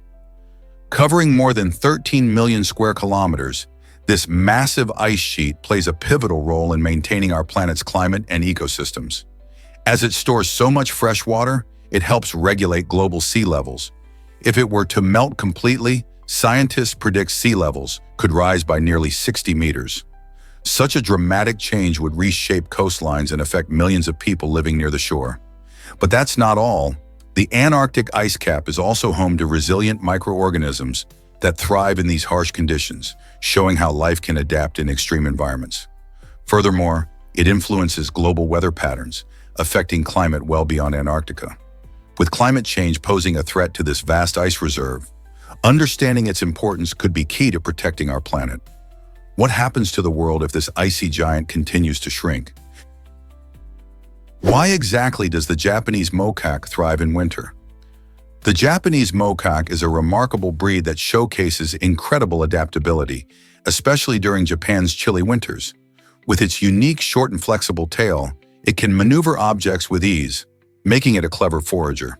[SPEAKER 1] Covering more than 13 million square kilometers, this massive ice sheet plays a pivotal role in maintaining our planet's climate and ecosystems. As it stores so much fresh water, it helps regulate global sea levels. If it were to melt completely, scientists predict sea levels could rise by nearly 60 meters. Such a dramatic change would reshape coastlines and affect millions of people living near the shore. But that's not all. The Antarctic ice cap is also home to resilient microorganisms that thrive in these harsh conditions, showing how life can adapt in extreme environments. Furthermore, it influences global weather patterns, affecting climate well beyond Antarctica. With climate change posing a threat to this vast ice reserve, understanding its importance could be key to protecting our planet. What happens to the world if this icy giant continues to shrink? Why exactly does the Japanese macaque thrive in winter? The Japanese macaque is a remarkable breed that showcases incredible adaptability, especially during Japan's chilly winters. With its unique short and flexible tail, it can maneuver objects with ease, making it a clever forager.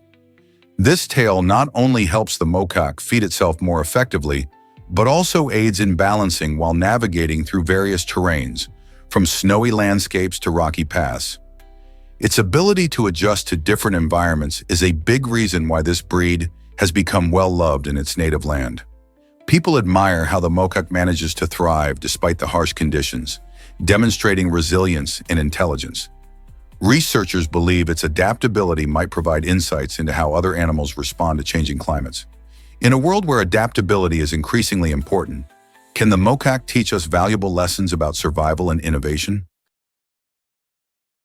[SPEAKER 1] This tail not only helps the macaque feed itself more effectively, but also aids in balancing while navigating through various terrains, from snowy landscapes to rocky paths. Its ability to adjust to different environments is a big reason why this breed has become well-loved in its native land. People admire how the macaque manages to thrive despite the harsh conditions, demonstrating resilience and intelligence. Researchers believe its adaptability might provide insights into how other animals respond to changing climates. In a world where adaptability is increasingly important, can the macaque teach us valuable lessons about survival and innovation?